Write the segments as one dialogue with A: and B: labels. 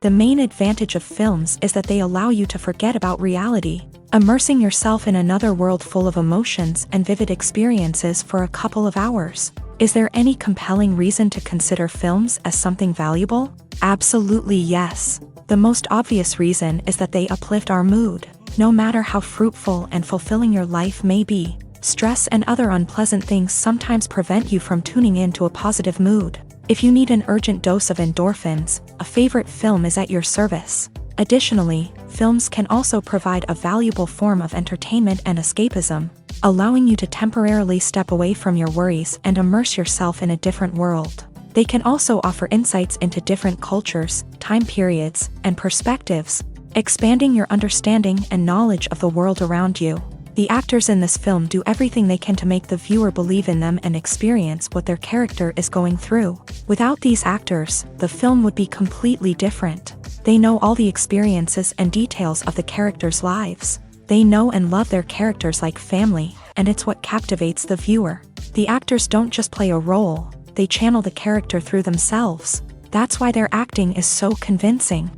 A: The main advantage of films is that they allow you to forget about reality, immersing yourself in another world full of emotions and vivid experiences for a couple of hours. Is there any compelling reason to consider films as something valuable? Absolutely yes. The most obvious reason is that they uplift our mood. No matter how fruitful and fulfilling your life may be, stress and other unpleasant things sometimes prevent you from tuning into a positive mood. If you need an urgent dose of endorphins, a favorite film is at your service. Additionally, films can also provide a valuable form of entertainment and escapism, allowing you to temporarily step away from your worries and immerse yourself in a different world. They can also offer insights into different cultures, time periods, and perspectives, expanding your understanding and knowledge of the world around you. The actors in this film do everything they can to make the viewer believe in them and experience what their character is going through. Without these actors, the film would be completely different. They know all the experiences and details of the characters' lives. They know and love their characters like family, and it's what captivates the viewer. The actors don't just play a role, they channel the character through themselves. That's why their acting is so convincing.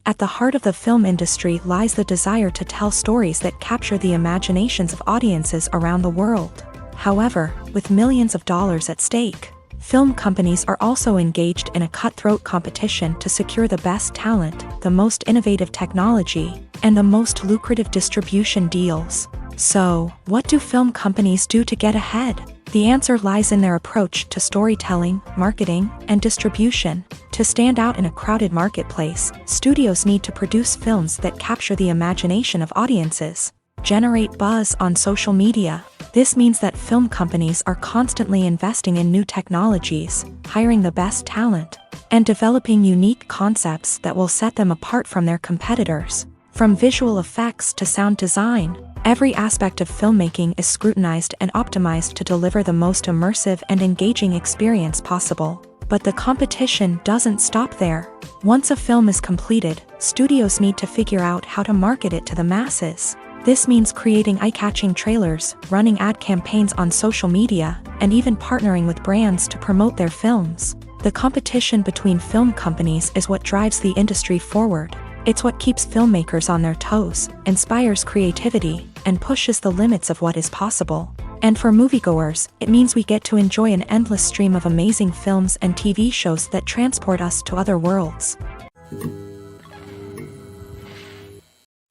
A: At the heart of the film industry lies the desire to tell stories that capture the imaginations of audiences around the world. However, with millions of dollars at stake, film companies are also engaged in a cutthroat competition to secure the best talent, the most innovative technology, and the most lucrative distribution deals. So, what do film companies do to get ahead? The answer lies in their approach to storytelling, marketing, and distribution. To stand out in a crowded marketplace, studios need to produce films that capture the imagination of audiences, generate buzz on social media. This means that film companies are constantly investing in new technologies, hiring the best talent, and developing unique concepts that will set them apart from their competitors. From visual effects to sound design, every aspect of filmmaking is scrutinized and optimized to deliver the most immersive and engaging experience possible. But the competition doesn't stop there. Once a film is completed, studios need to figure out how to market it to the masses. This means creating eye-catching trailers, running ad campaigns on social media, and even partnering with brands to promote their films. The competition between film companies is what drives the industry forward. It's what keeps filmmakers on their toes, inspires creativity, and pushes the limits of what is possible. And for moviegoers, it means we get to enjoy an endless stream of amazing films and TV shows that transport us to other worlds.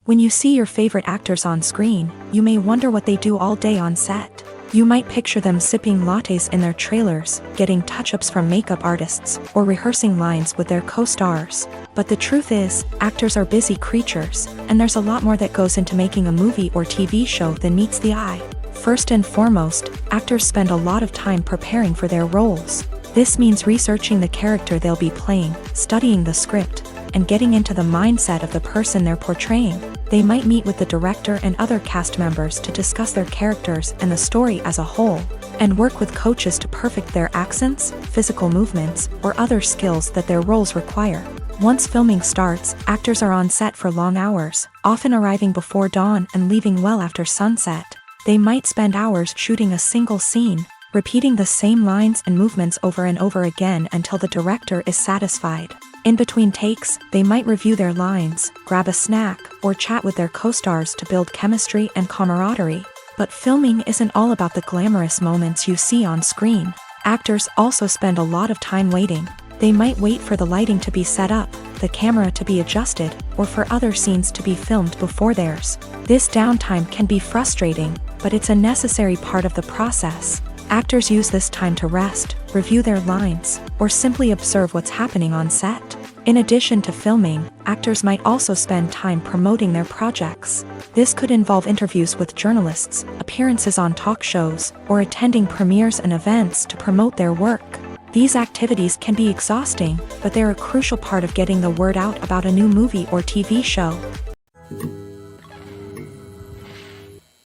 A: When you see your favorite actors on screen, you may wonder what they do all day on set. You might picture them sipping lattes in their trailers, getting touch-ups from makeup artists, or rehearsing lines with their co-stars. But the truth is, actors are busy creatures, and there's a lot more that goes into making a movie or TV show than meets the eye. First and foremost, actors spend a lot of time preparing for their roles. This means researching the character they'll be playing, studying the script, and getting into the mindset of the person they're portraying. They might meet with the director and other cast members to discuss their characters and the story as a whole, and work with coaches to perfect their accents, physical movements, or other skills that their roles require. Once filming starts, actors are on set for long hours, often arriving before dawn and leaving well after sunset. They might spend hours shooting a single scene, repeating the same lines and movements over and over again until the director is satisfied. In between takes, they might review their lines, grab a snack, or chat with their co-stars to build chemistry and camaraderie. But filming isn't all about the glamorous moments you see on screen. Actors also spend a lot of time waiting. They might wait for the lighting to be set up, the camera to be adjusted, or for other scenes to be filmed before theirs. This downtime can be frustrating, but it's a necessary part of the process. Actors use this time to rest, review their lines, or simply observe what's happening on set. In addition to filming, actors might also spend time promoting their projects. This could involve interviews with journalists, appearances on talk shows, or attending premieres and events to promote their work. These activities can be exhausting, but they're a crucial part of getting the word out about a new movie or TV show.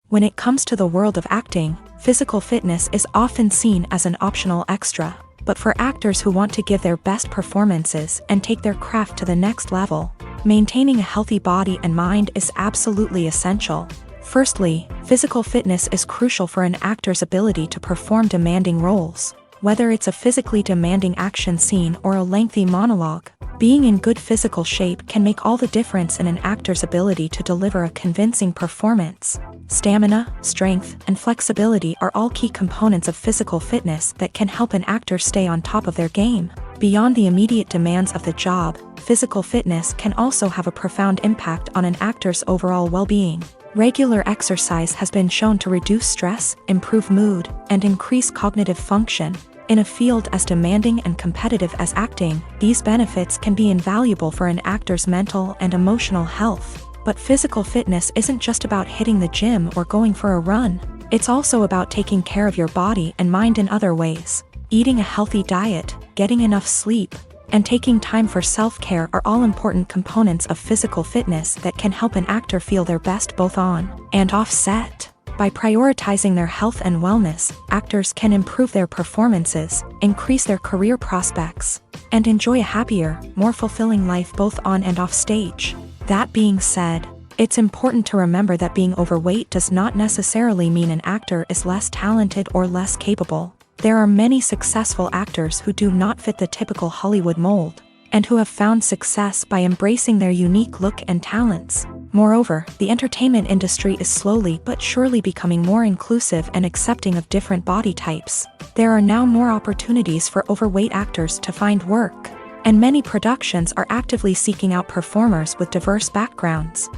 A: When it comes to the world of acting, physical fitness is often seen as an optional extra. But for actors who want to give their best performances and take their craft to the next level, maintaining a healthy body and mind is absolutely essential. Firstly, physical fitness is crucial for an actor's ability to perform demanding roles. Whether it's a physically demanding action scene or a lengthy monologue, being in good physical shape can make all the difference in an actor's ability to deliver a convincing performance. Stamina, strength, and flexibility are all key components of physical fitness that can help an actor stay on top of their game. Beyond the immediate demands of the job, physical fitness can also have a profound impact on an actor's overall well-being. Regular exercise has been shown to reduce stress, improve mood, and increase cognitive function. In a field as demanding and competitive as acting, these benefits can be invaluable for an actor's mental and emotional health. But physical fitness isn't just about hitting the gym or going for a run. It's also about taking care of your body and mind in other ways. Eating a healthy diet, getting enough sleep, and taking time for self-care are all important components of physical fitness that can help an actor feel their best both on and off set. By prioritizing their health and wellness, actors can improve their performances, increase their career prospects, and enjoy a happier, more fulfilling life both on and off stage. That being said, it's important to remember that being overweight does not necessarily mean an actor is less talented or less capable. There are many successful actors who do not fit the typical Hollywood mold, and who have found success by embracing their unique look and talents. Moreover, the entertainment industry is slowly but surely becoming more inclusive and accepting of different body types. There are now more opportunities for overweight actors to find work, and many productions are actively seeking out performers with diverse backgrounds.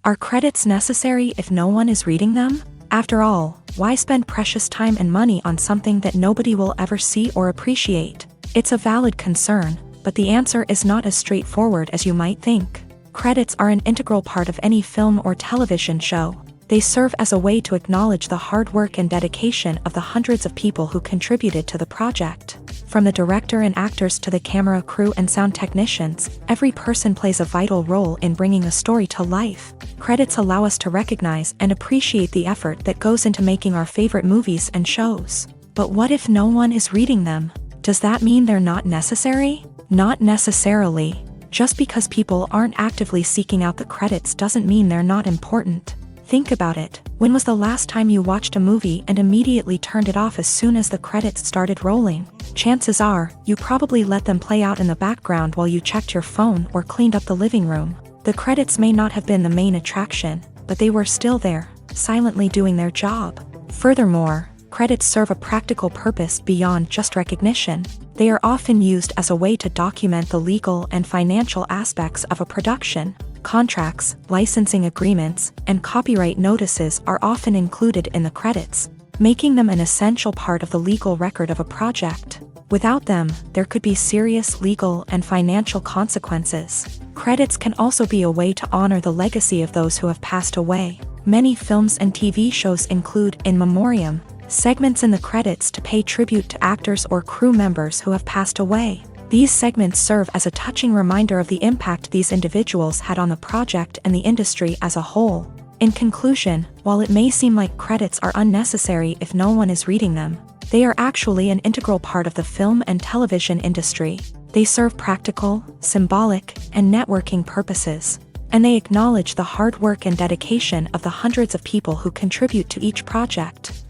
A: Are credits necessary if no one is reading them? After all, why spend precious time and money on something that nobody will ever see or appreciate? It's a valid concern, but the answer is not as straightforward as you might think. Credits are an integral part of any film or television show. They serve as a way to acknowledge the hard work and dedication of the hundreds of people who contributed to the project. From the director and actors to the camera crew and sound technicians, every person plays a vital role in bringing a story to life. Credits allow us to recognize and appreciate the effort that goes into making our favorite movies and shows. But what if no one is reading them? Does that mean they're not necessary? Not necessarily. Just because people aren't actively seeking out the credits doesn't mean they're not important. Think about it. When was the last time you watched a movie and immediately turned it off as soon as the credits started rolling? Chances are, you probably let them play out in the background while you checked your phone or cleaned up the living room. The credits may not have been the main attraction, but they were still there, silently doing their job. Furthermore, credits serve a practical purpose beyond just recognition. They are often used as a way to document the legal and financial aspects of a production. Contracts, licensing agreements, and copyright notices are often included in the credits, making them an essential part of the legal record of a project. Without them, there could be serious legal and financial consequences. Credits can also be a way to honor the legacy of those who have passed away. Many films and TV shows include in memoriam segments in the credits to pay tribute to actors or crew members who have passed away. These segments serve as a touching reminder of the impact these individuals had on the project and the industry as a whole. In conclusion, while it may seem like credits are unnecessary if no one is reading them, they are actually an integral part of the film and television industry. They serve practical, symbolic, and networking purposes, and they acknowledge the hard work and dedication of the hundreds of people who contribute to each project.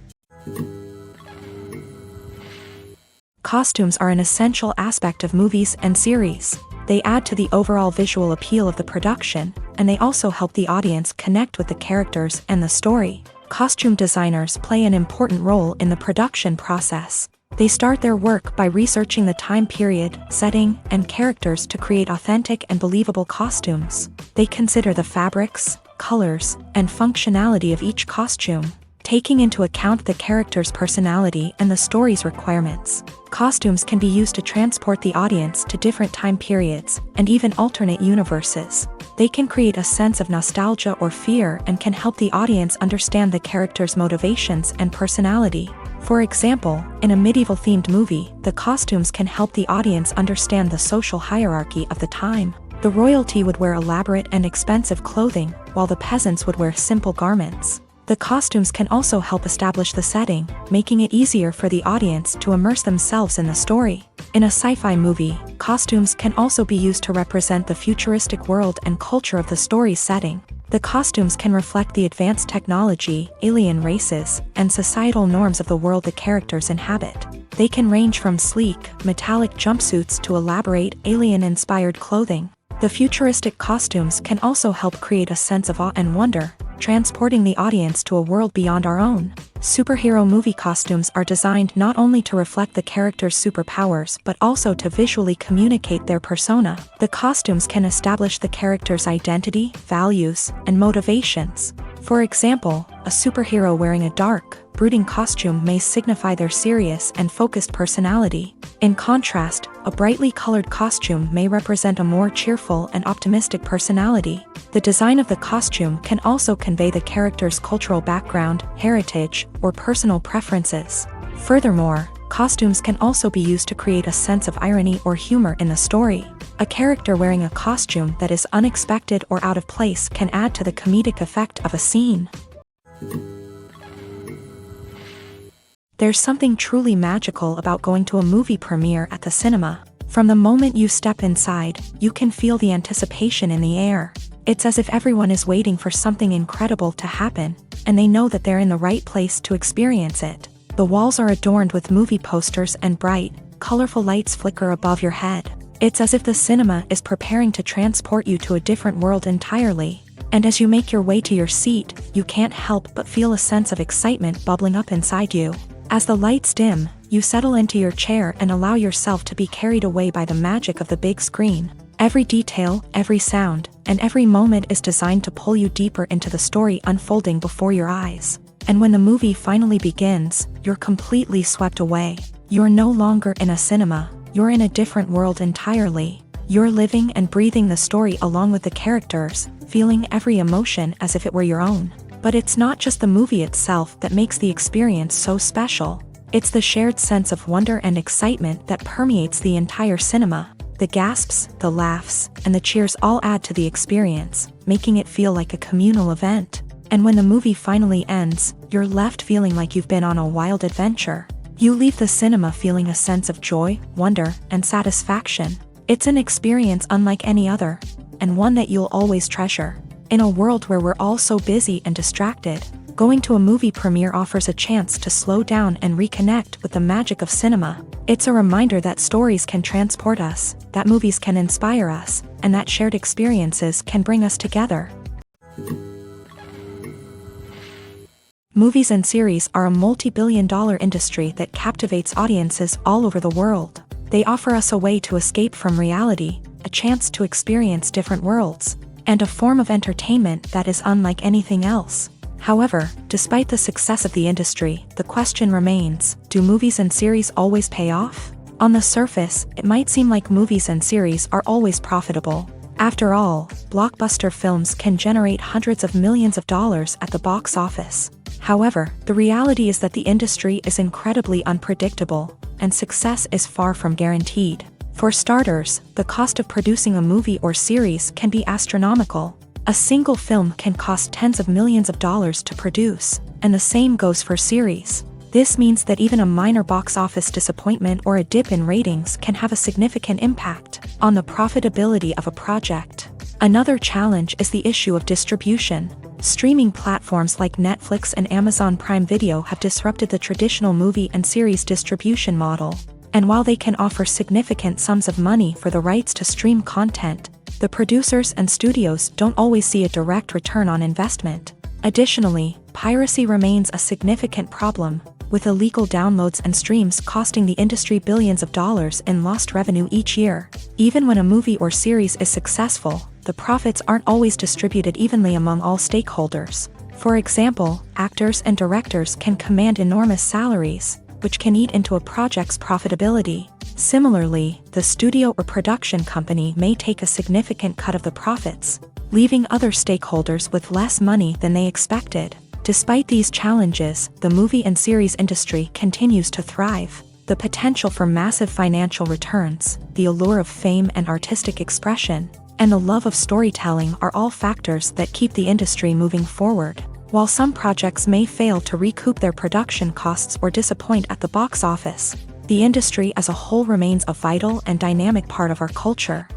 A: Costumes are an essential aspect of movies and series. They add to the overall visual appeal of the production, and they also help the audience connect with the characters and the story. Costume designers play an important role in the production process. They start their work by researching the time period, setting, and characters to create authentic and believable costumes. They consider the fabrics, colors, and functionality of each costume, taking into account the character's personality and the story's requirements. Costumes can be used to transport the audience to different time periods, and even alternate universes. They can create a sense of nostalgia or fear and can help the audience understand the character's motivations and personality. For example, in a medieval-themed movie, the costumes can help the audience understand the social hierarchy of the time. The royalty would wear elaborate and expensive clothing, while the peasants would wear simple garments. The costumes can also help establish the setting, making it easier for the audience to immerse themselves in the story. In a sci-fi movie, costumes can also be used to represent the futuristic world and culture of the story's setting. The costumes can reflect the advanced technology, alien races, and societal norms of the world the characters inhabit. They can range from sleek, metallic jumpsuits to elaborate, alien-inspired clothing. The futuristic costumes can also help create a sense of awe and wonder, transporting the audience to a world beyond our own. Superhero movie costumes are designed not only to reflect the character's superpowers but also to visually communicate their persona. The costumes can establish the character's identity, values, and motivations. For example, a superhero wearing a dark, brooding costume may signify their serious and focused personality. In contrast, a brightly colored costume may represent a more cheerful and optimistic personality. The design of the costume can also convey the character's cultural background, heritage, or personal preferences. Furthermore, costumes can also be used to create a sense of irony or humor in the story. A character wearing a costume that is unexpected or out of place can add to the comedic effect of a scene. There's something truly magical about going to a movie premiere at the cinema. From the moment you step inside, you can feel the anticipation in the air. It's as if everyone is waiting for something incredible to happen, and they know that they're in the right place to experience it. The walls are adorned with movie posters and bright, colorful lights flicker above your head. It's as if the cinema is preparing to transport you to a different world entirely. And as you make your way to your seat, you can't help but feel a sense of excitement bubbling up inside you. As the lights dim, you settle into your chair and allow yourself to be carried away by the magic of the big screen. Every detail, every sound, and every moment is designed to pull you deeper into the story unfolding before your eyes. And when the movie finally begins, you're completely swept away. You're no longer in a cinema, you're in a different world entirely. You're living and breathing the story along with the characters, feeling every emotion as if it were your own. But it's not just the movie itself that makes the experience so special. It's the shared sense of wonder and excitement that permeates the entire cinema. The gasps, the laughs, and the cheers all add to the experience, making it feel like a communal event. And when the movie finally ends, you're left feeling like you've been on a wild adventure. You leave the cinema feeling a sense of joy, wonder, and satisfaction. It's an experience unlike any other, and one that you'll always treasure. In a world where we're all so busy and distracted, going to a movie premiere offers a chance to slow down and reconnect with the magic of cinema. It's a reminder that stories can transport us, that movies can inspire us, and that shared experiences can bring us together. Movies and series are a multi-billion-dollar industry that captivates audiences all over the world. They offer us a way to escape from reality, a chance to experience different worlds, and a form of entertainment that is unlike anything else. However, despite the success of the industry, the question remains, do movies and series always pay off? On the surface, it might seem like movies and series are always profitable. After all, blockbuster films can generate hundreds of millions of dollars at the box office. However, the reality is that the industry is incredibly unpredictable, and success is far from guaranteed. For starters, the cost of producing a movie or series can be astronomical. A single film can cost tens of millions of dollars to produce, and the same goes for series. This means that even a minor box office disappointment or a dip in ratings can have a significant impact on the profitability of a project. Another challenge is the issue of distribution. Streaming platforms like Netflix and Amazon Prime Video have disrupted the traditional movie and series distribution model. And while they can offer significant sums of money for the rights to stream content, the producers and studios don't always see a direct return on investment. Additionally, piracy remains a significant problem, with illegal downloads and streams costing the industry billions of dollars in lost revenue each year. Even when a movie or series is successful, the profits aren't always distributed evenly among all stakeholders. For example, actors and directors can command enormous salaries, which can eat into a project's profitability. Similarly, the studio or production company may take a significant cut of the profits, leaving other stakeholders with less money than they expected. Despite these challenges, the movie and series industry continues to thrive. The potential for massive financial returns, the allure of fame and artistic expression, and the love of storytelling are all factors that keep the industry moving forward. While some projects may fail to recoup their production costs or disappoint at the box office, the industry as a whole remains a vital and dynamic part of our culture.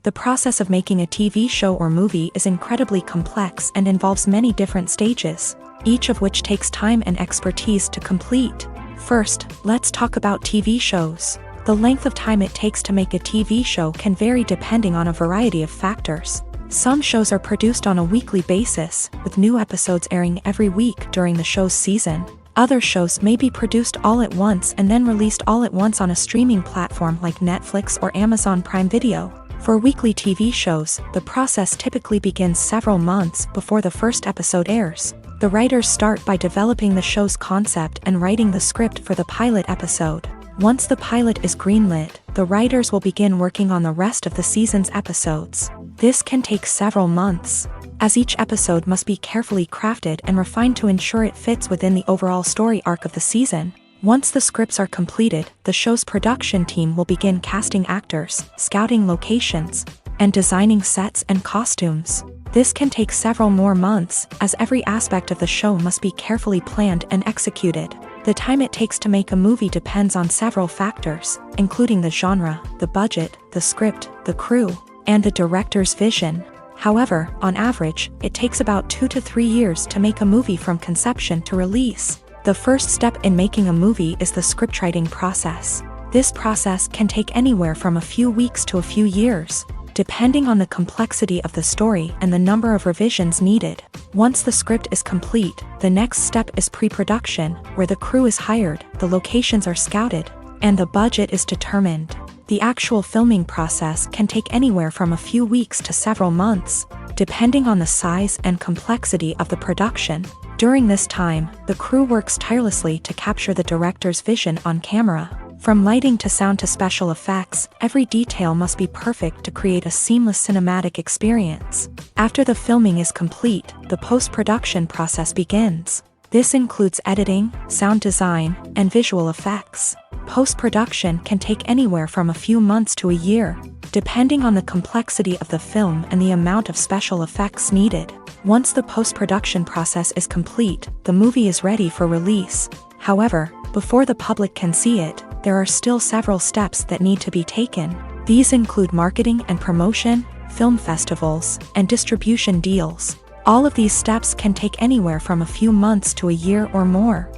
A: The process of making a TV show or movie is incredibly complex and involves many different stages, each of which takes time and expertise to complete. First, let's talk about TV shows. The length of time it takes to make a TV show can vary depending on a variety of factors. Some shows are produced on a weekly basis, with new episodes airing every week during the show's season. Other shows may be produced all at once and then released all at once on a streaming platform like Netflix or Amazon Prime Video. For weekly TV shows, the process typically begins several months before the first episode airs. The writers start by developing the show's concept and writing the script for the pilot episode. Once the pilot is greenlit, the writers will begin working on the rest of the season's episodes. This can take several months, as each episode must be carefully crafted and refined to ensure it fits within the overall story arc of the season. Once the scripts are completed, the show's production team will begin casting actors, scouting locations, and designing sets and costumes. This can take several more months, as every aspect of the show must be carefully planned and executed. The time it takes to make a movie depends on several factors, including the genre, the budget, the script, the crew, and the director's vision. However, on average, it takes about 2 to 3 years to make a movie from conception to release. The first step in making a movie is the scriptwriting process. This process can take anywhere from a few weeks to a few years, depending on the complexity of the story and the number of revisions needed. Once the script is complete, the next step is pre-production, where the crew is hired, the locations are scouted, and the budget is determined. The actual filming process can take anywhere from a few weeks to several months, depending on the size and complexity of the production. During this time, the crew works tirelessly to capture the director's vision on camera. From lighting to sound to special effects, every detail must be perfect to create a seamless cinematic experience. After the filming is complete, the post-production process begins. This includes editing, sound design, and visual effects. Post-production can take anywhere from a few months to a year, depending on the complexity of the film and the amount of special effects needed. Once the post-production process is complete, the movie is ready for release. However, before the public can see it, there are still several steps that need to be taken. These include marketing and promotion, film festivals, and distribution deals. All of these steps can take anywhere from a few months to a year or more.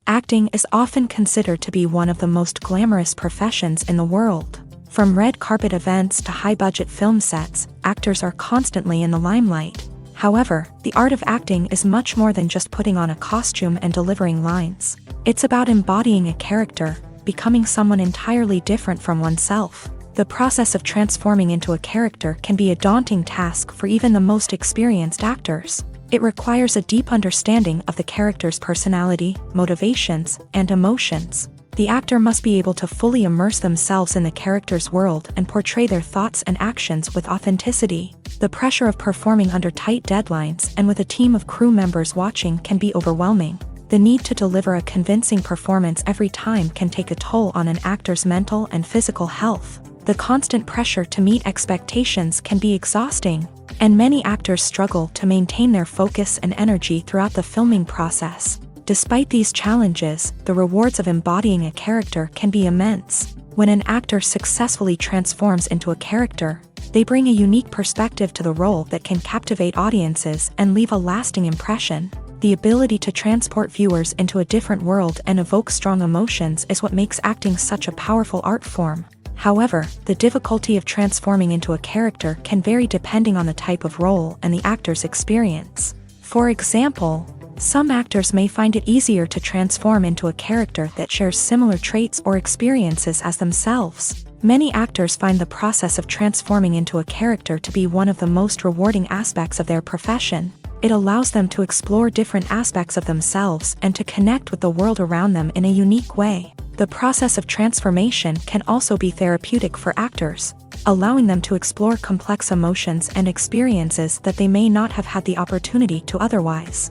A: Acting is often considered to be one of the most glamorous professions in the world. From red carpet events to high-budget film sets, actors are constantly in the limelight. However, the art of acting is much more than just putting on a costume and delivering lines. It's about embodying a character, becoming someone entirely different from oneself. The process of transforming into a character can be a daunting task for even the most experienced actors. It requires a deep understanding of the character's personality, motivations, and emotions. The actor must be able to fully immerse themselves in the character's world and portray their thoughts and actions with authenticity. The pressure of performing under tight deadlines and with a team of crew members watching can be overwhelming. The need to deliver a convincing performance every time can take a toll on an actor's mental and physical health. The constant pressure to meet expectations can be exhausting, and many actors struggle to maintain their focus and energy throughout the filming process. Despite these challenges, the rewards of embodying a character can be immense. When an actor successfully transforms into a character, they bring a unique perspective to the role that can captivate audiences and leave a lasting impression. The ability to transport viewers into a different world and evoke strong emotions is what makes acting such a powerful art form. However, the difficulty of transforming into a character can vary depending on the type of role and the actor's experience. For example, some actors may find it easier to transform into a character that shares similar traits or experiences as themselves. Many actors find the process of transforming into a character to be one of the most rewarding aspects of their profession. It allows them to explore different aspects of themselves and to connect with the world around them in a unique way. The process of transformation can also be therapeutic for actors, allowing them to explore complex emotions and experiences that they may not have had the opportunity to otherwise.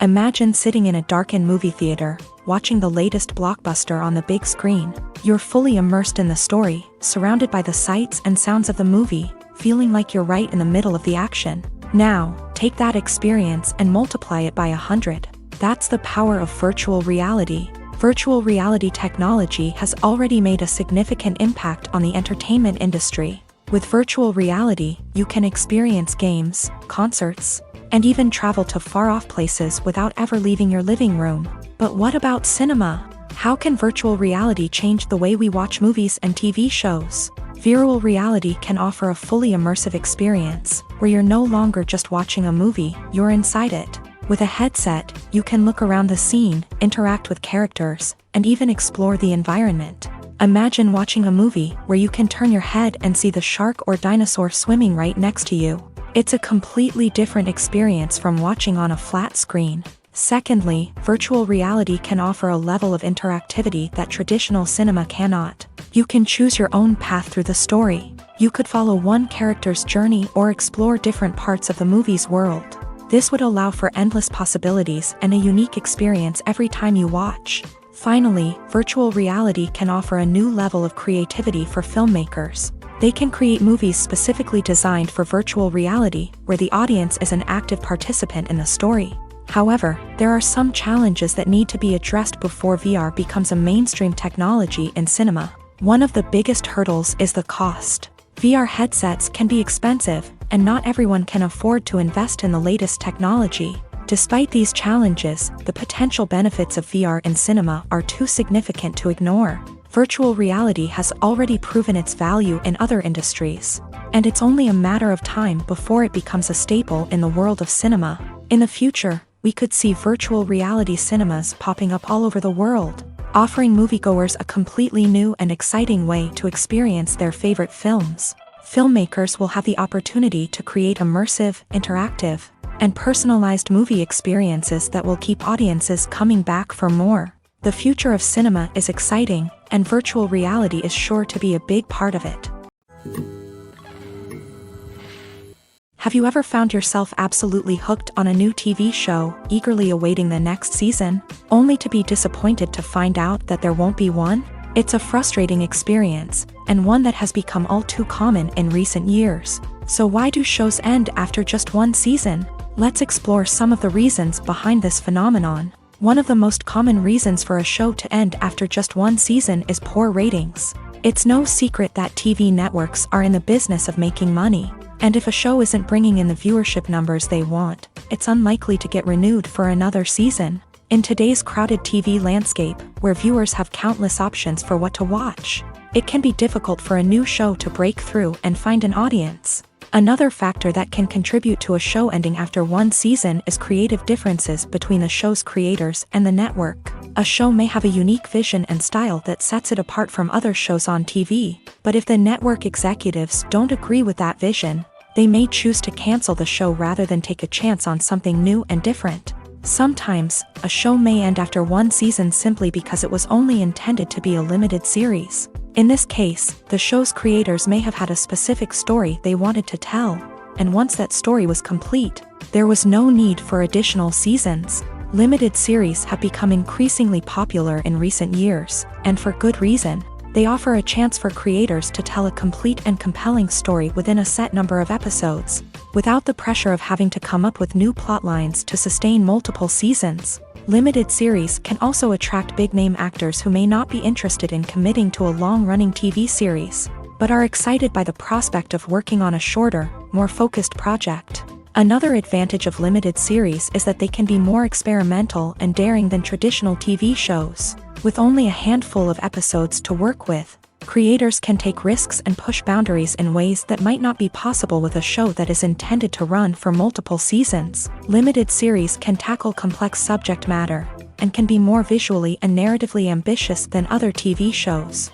A: Imagine sitting in a darkened movie theater, watching the latest blockbuster on the big screen. You're fully immersed in the story, surrounded by the sights and sounds of the movie, feeling like you're right in the middle of the action. Now, take that experience and multiply it by 100. That's the power of virtual reality. Virtual reality technology has already made a significant impact on the entertainment industry. With virtual reality, you can experience games, concerts, and even travel to far-off places without ever leaving your living room. But what about cinema? How can virtual reality change the way we watch movies and TV shows? Virtual reality can offer a fully immersive experience, where you're no longer just watching a movie, you're inside it. With a headset, you can look around the scene, interact with characters, and even explore the environment. Imagine watching a movie where you can turn your head and see the shark or dinosaur swimming right next to you. It's a completely different experience from watching on a flat screen. Secondly, virtual reality can offer a level of interactivity that traditional cinema cannot. You can choose your own path through the story. You could follow one character's journey or explore different parts of the movie's world. This would allow for endless possibilities and a unique experience every time you watch. Finally, virtual reality can offer a new level of creativity for filmmakers. They can create movies specifically designed for virtual reality, where the audience is an active participant in the story. However, there are some challenges that need to be addressed before VR becomes a mainstream technology in cinema. One of the biggest hurdles is the cost. VR headsets can be expensive, and not everyone can afford to invest in the latest technology. Despite these challenges, the potential benefits of VR in cinema are too significant to ignore. Virtual reality has already proven its value in other industries, and it's only a matter of time before it becomes a staple in the world of cinema. In the future, we could see virtual reality cinemas popping up all over the world, offering moviegoers a completely new and exciting way to experience their favorite films. Filmmakers will have the opportunity to create immersive, interactive, and personalized movie experiences that will keep audiences coming back for more. The future of cinema is exciting, and virtual reality is sure to be a big part of it. Have you ever found yourself absolutely hooked on a new TV show, eagerly awaiting the next season, only to be disappointed to find out that there won't be one? It's a frustrating experience, and one that has become all too common in recent years. So why do shows end after just one season? Let's explore some of the reasons behind this phenomenon. One of the most common reasons for a show to end after just one season is poor ratings. It's no secret that TV networks are in the business of making money, and if a show isn't bringing in the viewership numbers they want, it's unlikely to get renewed for another season. In today's crowded TV landscape, where viewers have countless options for what to watch, it can be difficult for a new show to break through and find an audience. Another factor that can contribute to a show ending after one season is creative differences between the show's creators and the network. A show may have a unique vision and style that sets it apart from other shows on TV, but if the network executives don't agree with that vision, they may choose to cancel the show rather than take a chance on something new and different. Sometimes, a show may end after one season simply because it was only intended to be a limited series. In this case, the show's creators may have had a specific story they wanted to tell, and once that story was complete, there was no need for additional seasons. Limited series have become increasingly popular in recent years, and for good reason. They offer a chance for creators to tell a complete and compelling story within a set number of episodes, without the pressure of having to come up with new plotlines to sustain multiple seasons. Limited series can also attract big-name actors who may not be interested in committing to a long-running TV series, but are excited by the prospect of working on a shorter, more focused project. Another advantage of limited series is that they can be more experimental and daring than traditional TV shows. With only a handful of episodes to work with, creators can take risks and push boundaries in ways that might not be possible with a show that is intended to run for multiple seasons. Limited series can tackle complex subject matter, and can be more visually and narratively ambitious than other TV shows.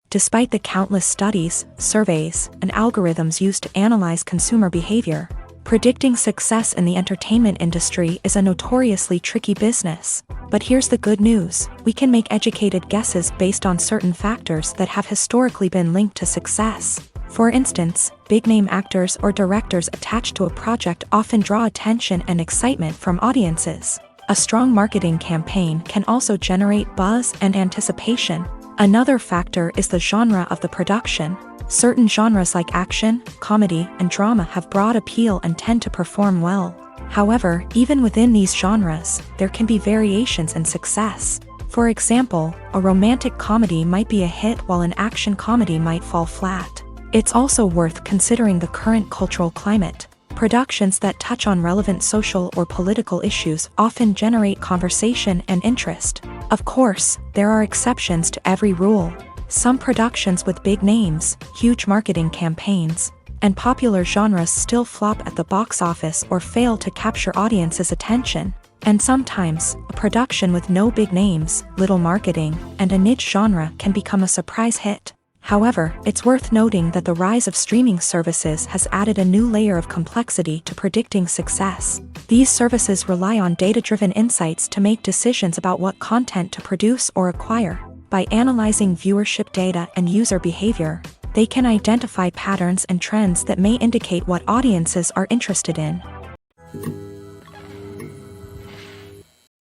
A: Despite the countless studies, surveys, and algorithms used to analyze consumer behavior, predicting success in the entertainment industry is a notoriously tricky business. But here's the good news: we can make educated guesses based on certain factors that have historically been linked to success. For instance, big-name actors or directors attached to a project often draw attention and excitement from audiences. A strong marketing campaign can also generate buzz and anticipation. Another factor is the genre of the production. Certain genres like action, comedy, and drama have broad appeal and tend to perform well. However, even within these genres, there can be variations in success. For example, a romantic comedy might be a hit while an action comedy might fall flat. It's also worth considering the current cultural climate. Productions that touch on relevant social or political issues often generate conversation and interest. Of course, there are exceptions to every rule. Some productions with big names, huge marketing campaigns, and popular genres still flop at the box office or fail to capture audiences' attention. And sometimes, a production with no big names, little marketing, and a niche genre can become a surprise hit. However, it's worth noting that the rise of streaming services has added a new layer of complexity to predicting success. These services rely on data-driven insights to make decisions about what content to produce or acquire. By analyzing viewership data and user behavior, they can identify patterns and trends that may indicate what audiences are interested in.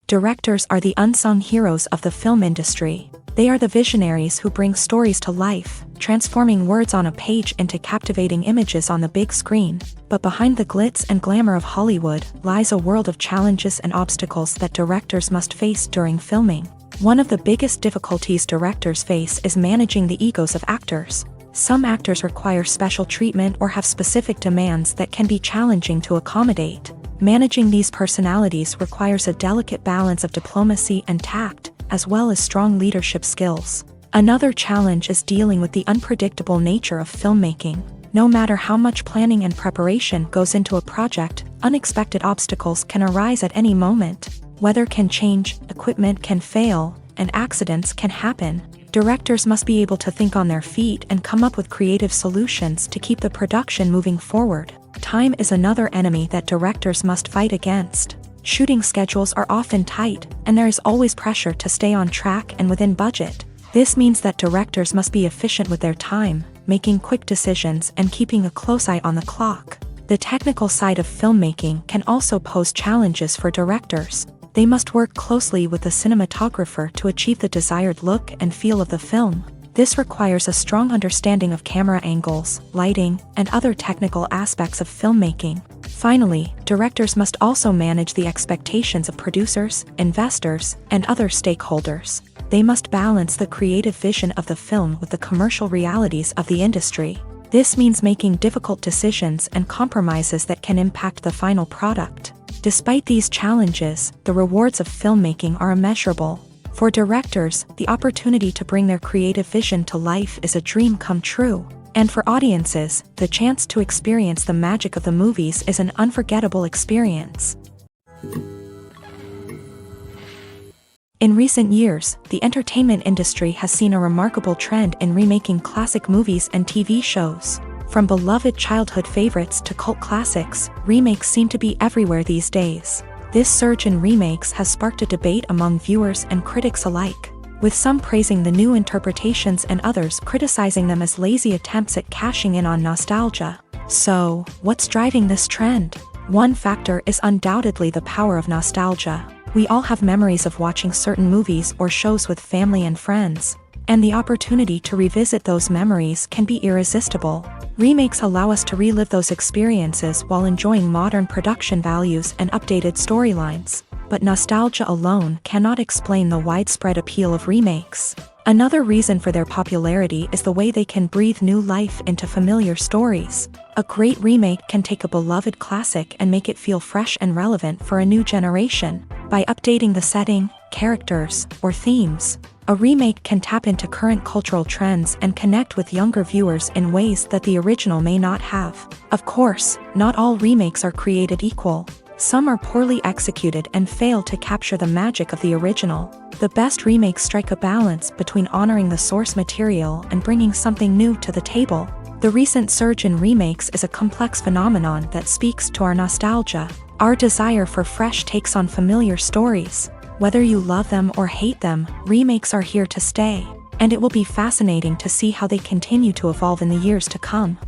A: Directors are the unsung heroes of the film industry. They are the visionaries who bring stories to life, transforming words on a page into captivating images on the big screen. But behind the glitz and glamour of Hollywood lies a world of challenges and obstacles that directors must face during filming. One of the biggest difficulties directors face is managing the egos of actors. Some actors require special treatment or have specific demands that can be challenging to accommodate. Managing these personalities requires a delicate balance of diplomacy and tact, as well as strong leadership skills. Another challenge is dealing with the unpredictable nature of filmmaking. No matter how much planning and preparation goes into a project, unexpected obstacles can arise at any moment. Weather can change, equipment can fail, and accidents can happen. Directors must be able to think on their feet and come up with creative solutions to keep the production moving forward. Time is another enemy that directors must fight against. Shooting schedules are often tight, and there is always pressure to stay on track and within budget. This means that directors must be efficient with their time, making quick decisions and keeping a close eye on the clock. The technical side of filmmaking can also pose challenges for directors. They must work closely with the cinematographer to achieve the desired look and feel of the film. This requires a strong understanding of camera angles, lighting, and other technical aspects of filmmaking. Finally, directors must also manage the expectations of producers, investors, and other stakeholders. They must balance the creative vision of the film with the commercial realities of the industry. This means making difficult decisions and compromises that can impact the final product. Despite these challenges, the rewards of filmmaking are immeasurable. For directors, the opportunity to bring their creative vision to life is a dream come true. And for audiences, the chance to experience the magic of the movies is an unforgettable experience. In recent years, the entertainment industry has seen a remarkable trend in remaking classic movies and TV shows. From beloved childhood favorites to cult classics, remakes seem to be everywhere these days. This surge in remakes has sparked a debate among viewers and critics alike, with some praising the new interpretations and others criticizing them as lazy attempts at cashing in on nostalgia. So, what's driving this trend? One factor is undoubtedly the power of nostalgia. We all have memories of watching certain movies or shows with family and friends, and the opportunity to revisit those memories can be irresistible. Remakes allow us to relive those experiences while enjoying modern production values and updated storylines. But nostalgia alone cannot explain the widespread appeal of remakes. Another reason for their popularity is the way they can breathe new life into familiar stories. A great remake can take a beloved classic and make it feel fresh and relevant for a new generation. By updating the setting, characters, or themes, a remake can tap into current cultural trends and connect with younger viewers in ways that the original may not have. Of course, not all remakes are created equal. Some are poorly executed and fail to capture the magic of the original. The best remakes strike a balance between honoring the source material and bringing something new to the table. The recent surge in remakes is a complex phenomenon that speaks to our nostalgia, our desire for fresh takes on familiar stories. Whether you love them or hate them, remakes are here to stay, and it will be fascinating to see how they continue to evolve in the years to come.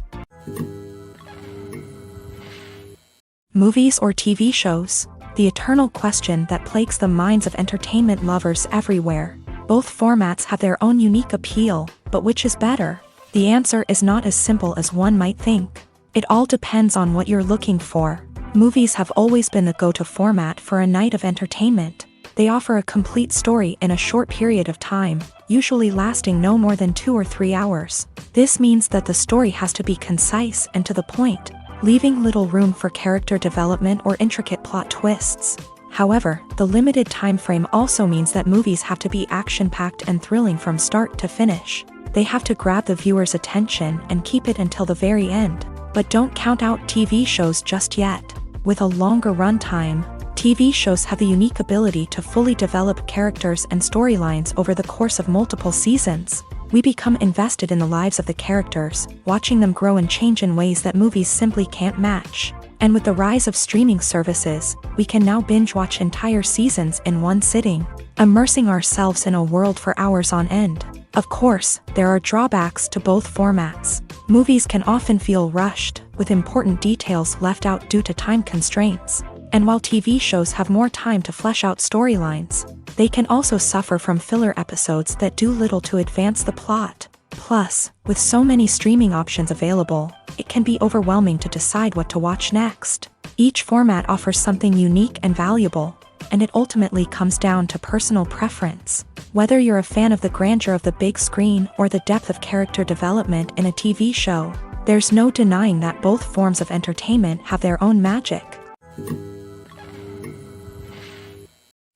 A: Movies or TV shows? The eternal question that plagues the minds of entertainment lovers everywhere. Both formats have their own unique appeal, but which is better? The answer is not as simple as one might think. It all depends on what you're looking for. Movies have always been the go-to format for a night of entertainment. They offer a complete story in a short period of time, usually lasting no more than 2 or 3 hours. This means that the story has to be concise and to the point, leaving little room for character development or intricate plot twists. However, the limited time frame also means that movies have to be action-packed and thrilling from start to finish. They have to grab the viewer's attention and keep it until the very end. But don't count out TV shows just yet. With a longer runtime, TV shows have the unique ability to fully develop characters and storylines over the course of multiple seasons. We become invested in the lives of the characters, watching them grow and change in ways that movies simply can't match. And with the rise of streaming services, we can now binge-watch entire seasons in one sitting, immersing ourselves in a world for hours on end. Of course, there are drawbacks to both formats. Movies can often feel rushed, with important details left out due to time constraints. And while TV shows have more time to flesh out storylines, they can also suffer from filler episodes that do little to advance the plot. Plus, with so many streaming options available, it can be overwhelming to decide what to watch next. Each format offers something unique and valuable, and it ultimately comes down to personal preference. Whether you're a fan of the grandeur of the big screen or the depth of character development in a TV show, there's no denying that both forms of entertainment have their own magic.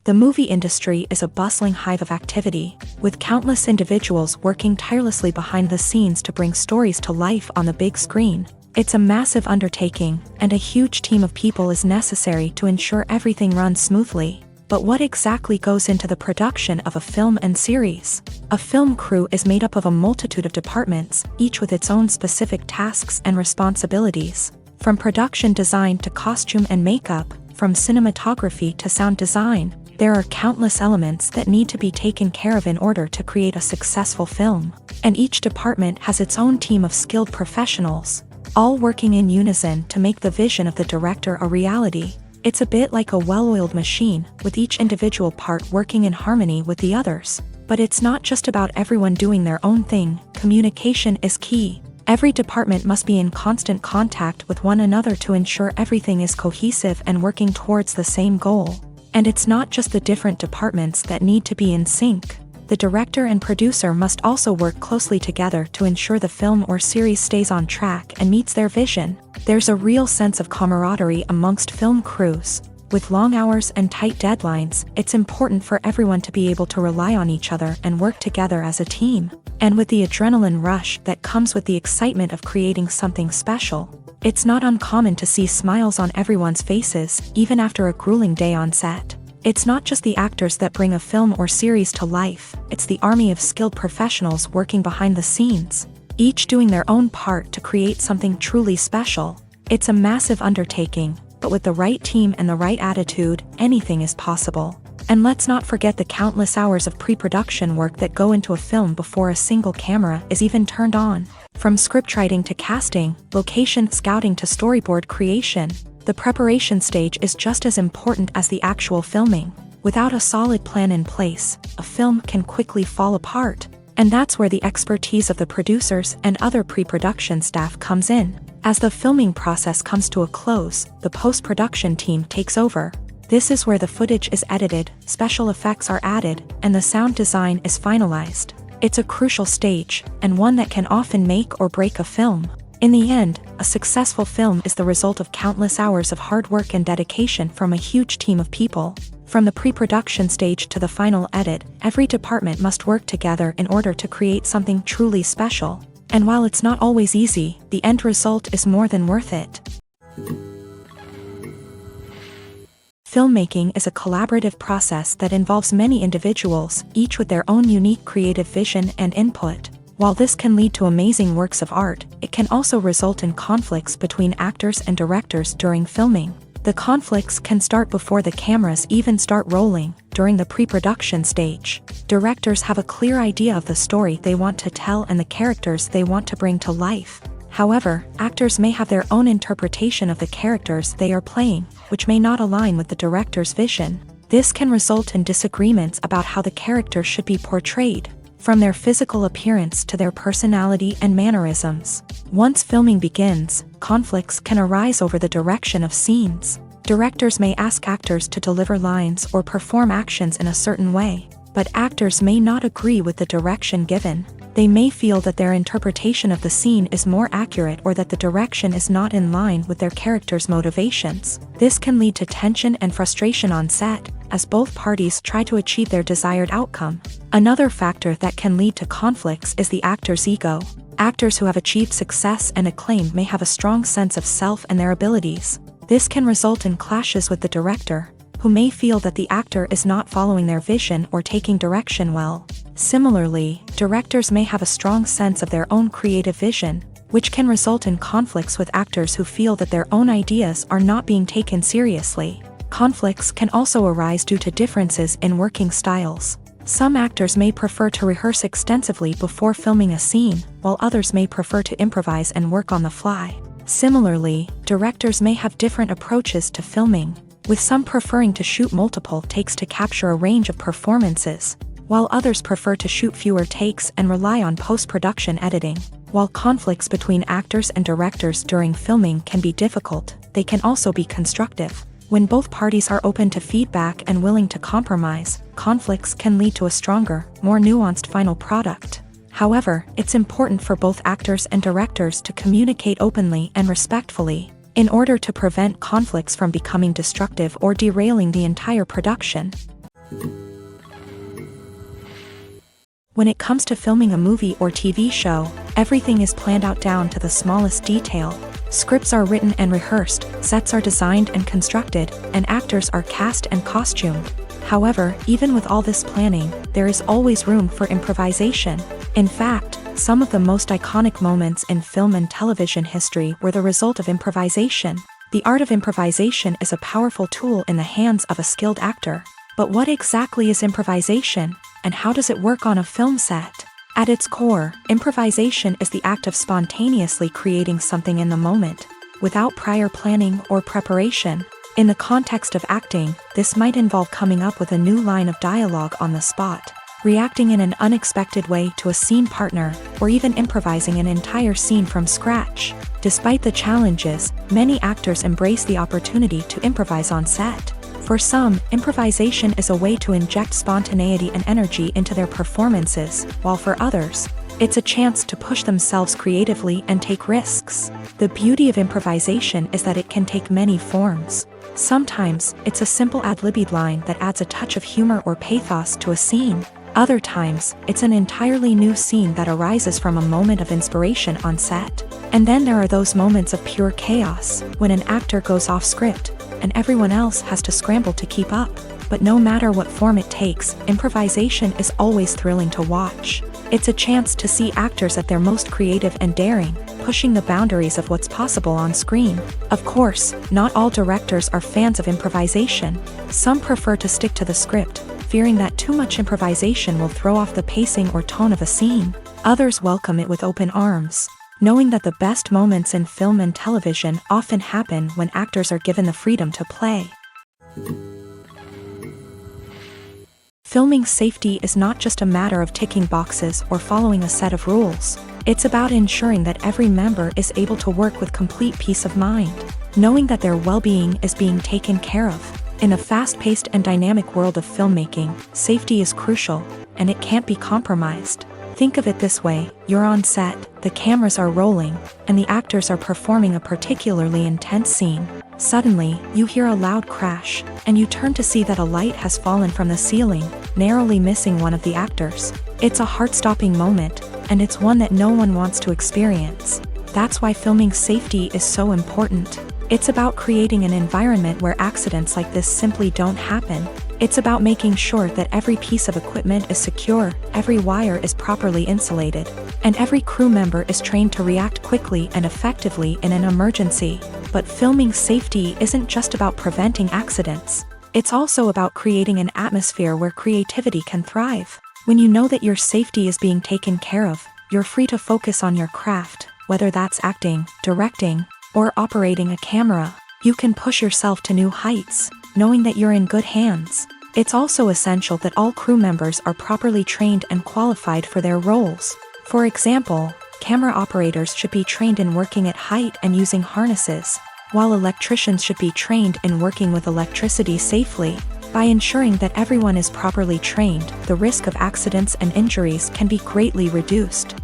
A: The movie industry is a bustling hive of activity, with countless individuals working tirelessly behind the scenes to bring stories to life on the big screen. It's a massive undertaking, and a huge team of people is necessary to ensure everything runs smoothly. But what exactly goes into the production of a film and series? A film crew is made up of a multitude of departments, each with its own specific tasks and responsibilities. From production design to costume and makeup, from cinematography to sound design, there are countless elements that need to be taken care of in order to create a successful film. And each department has its own team of skilled professionals, all working in unison to make the vision of the director a reality. It's a bit like a well-oiled machine, with each individual part working in harmony with the others. But it's not just about everyone doing their own thing. Communication is key. Every department must be in constant contact with one another to ensure everything is cohesive and working towards the same goal. And it's not just the different departments that need to be in sync. The director and producer must also work closely together to ensure the film or series stays on track and meets their vision. There's a real sense of camaraderie amongst film crews. With long hours and tight deadlines, it's important for everyone to be able to rely on each other and work together as a team. And with the adrenaline rush that comes with the excitement of creating something special, it's not uncommon to see smiles on everyone's faces, even after a grueling day on set. It's not just the actors that bring a film or series to life, it's the army of skilled professionals working behind the scenes, each doing their own part to create something truly special. It's a massive undertaking, but with the right team and the right attitude, anything is possible. And let's not forget the countless hours of pre-production work that go into a film before a single camera is even turned on. From scriptwriting to casting, location scouting to storyboard creation, the preparation stage is just as important as the actual filming. Without a solid plan in place, a film can quickly fall apart. And that's where the expertise of the producers and other pre-production staff comes in. As the filming process comes to a close, the post-production team takes over. This is where the footage is edited, special effects are added, and the sound design is finalized. It's a crucial stage, and one that can often make or break a film. In the end, a successful film is the result of countless hours of hard work and dedication from a huge team of people. From the pre-production stage to the final edit, every department must work together in order to create something truly special. And while it's not always easy, the end result is more than worth it. Filmmaking is a collaborative process that involves many individuals, each with their own unique creative vision and input. While this can lead to amazing works of art, it can also result in conflicts between actors and directors during filming. The conflicts can start before the cameras even start rolling, during the pre-production stage. Directors have a clear idea of the story they want to tell and the characters they want to bring to life. However, actors may have their own interpretation of the characters they are playing, which may not align with the director's vision. This can result in disagreements about how the character should be portrayed. from their physical appearance to their personality and mannerisms. Once filming begins, conflicts can arise over the direction of scenes. Directors may ask actors to deliver lines or perform actions in a certain way, but actors may not agree with the direction given. They may feel that their interpretation of the scene is more accurate or that the direction is not in line with their character's motivations. This can lead to tension and frustration on set, as both parties try to achieve their desired outcome. Another factor that can lead to conflicts is the actor's ego. Actors who have achieved success and acclaim may have a strong sense of self and their abilities. This can result in clashes with the director, who may feel that the actor is not following their vision or taking direction well. Similarly, directors may have a strong sense of their own creative vision, which can result in conflicts with actors who feel that their own ideas are not being taken seriously. Conflicts can also arise due to differences in working styles. Some actors may prefer to rehearse extensively before filming a scene, while others may prefer to improvise and work on the fly. Similarly, directors may have different approaches to filming, with some preferring to shoot multiple takes to capture a range of performances, while others prefer to shoot fewer takes and rely on post-production editing. While conflicts between actors and directors during filming can be difficult, they can also be constructive. When both parties are open to feedback and willing to compromise, conflicts can lead to a stronger, more nuanced final product. However, it's important for both actors and directors to communicate openly and respectfully, in order to prevent conflicts from becoming destructive or derailing the entire production. When it comes to filming a movie or TV show, everything is planned out down to the smallest detail. Scripts are written and rehearsed, sets are designed and constructed, and actors are cast and costumed. However, even with all this planning, there is always room for improvisation. In fact, some of the most iconic moments in film and television history were the result of improvisation. The art of improvisation is a powerful tool in the hands of a skilled actor. But what exactly is improvisation, and how does it work on a film set? At its core, improvisation is the act of spontaneously creating something in the moment, without prior planning or preparation. In the context of acting, this might involve coming up with a new line of dialogue on the spot, reacting in an unexpected way to a scene partner, or even improvising an entire scene from scratch. Despite the challenges, many actors embrace the opportunity to improvise on set. For some, improvisation is a way to inject spontaneity and energy into their performances, while for others, it's a chance to push themselves creatively and take risks. The beauty of improvisation is that it can take many forms. Sometimes, it's a simple ad-libbed line that adds a touch of humor or pathos to a scene. Other times, it's an entirely new scene that arises from a moment of inspiration on set. And then there are those moments of pure chaos, when an actor goes off script, and everyone else has to scramble to keep up. But no matter what form it takes, improvisation is always thrilling to watch. It's a chance to see actors at their most creative and daring, pushing the boundaries of what's possible on screen. Of course, not all directors are fans of improvisation. Some prefer to stick to the script, fearing that too much improvisation will throw off the pacing or tone of a scene. Others welcome it with open arms, knowing that the best moments in film and television often happen when actors are given the freedom to play. Filming safety is not just a matter of ticking boxes or following a set of rules. It's about ensuring that every member is able to work with complete peace of mind, knowing that their well-being is being taken care of. In a fast-paced and dynamic world of filmmaking, safety is crucial, and it can't be compromised. Think of it this way: you're on set, the cameras are rolling, and the actors are performing a particularly intense scene. Suddenly, you hear a loud crash, and you turn to see that a light has fallen from the ceiling, narrowly missing one of the actors. It's a heart-stopping moment, and it's one that no one wants to experience. That's why filming safety is so important. It's about creating an environment where accidents like this simply don't happen. It's about making sure that every piece of equipment is secure, every wire is properly insulated, and every crew member is trained to react quickly and effectively in an emergency. But filming safety isn't just about preventing accidents. It's also about creating an atmosphere where creativity can thrive. When you know that your safety is being taken care of, you're free to focus on your craft, whether that's acting, directing, or operating a camera. You can push yourself to new heights, knowing that you're in good hands. It's also essential that all crew members are properly trained and qualified for their roles. For example, camera operators should be trained in working at height and using harnesses, while electricians should be trained in working with electricity safely. By ensuring that everyone is properly trained, the risk of accidents and injuries can be greatly reduced.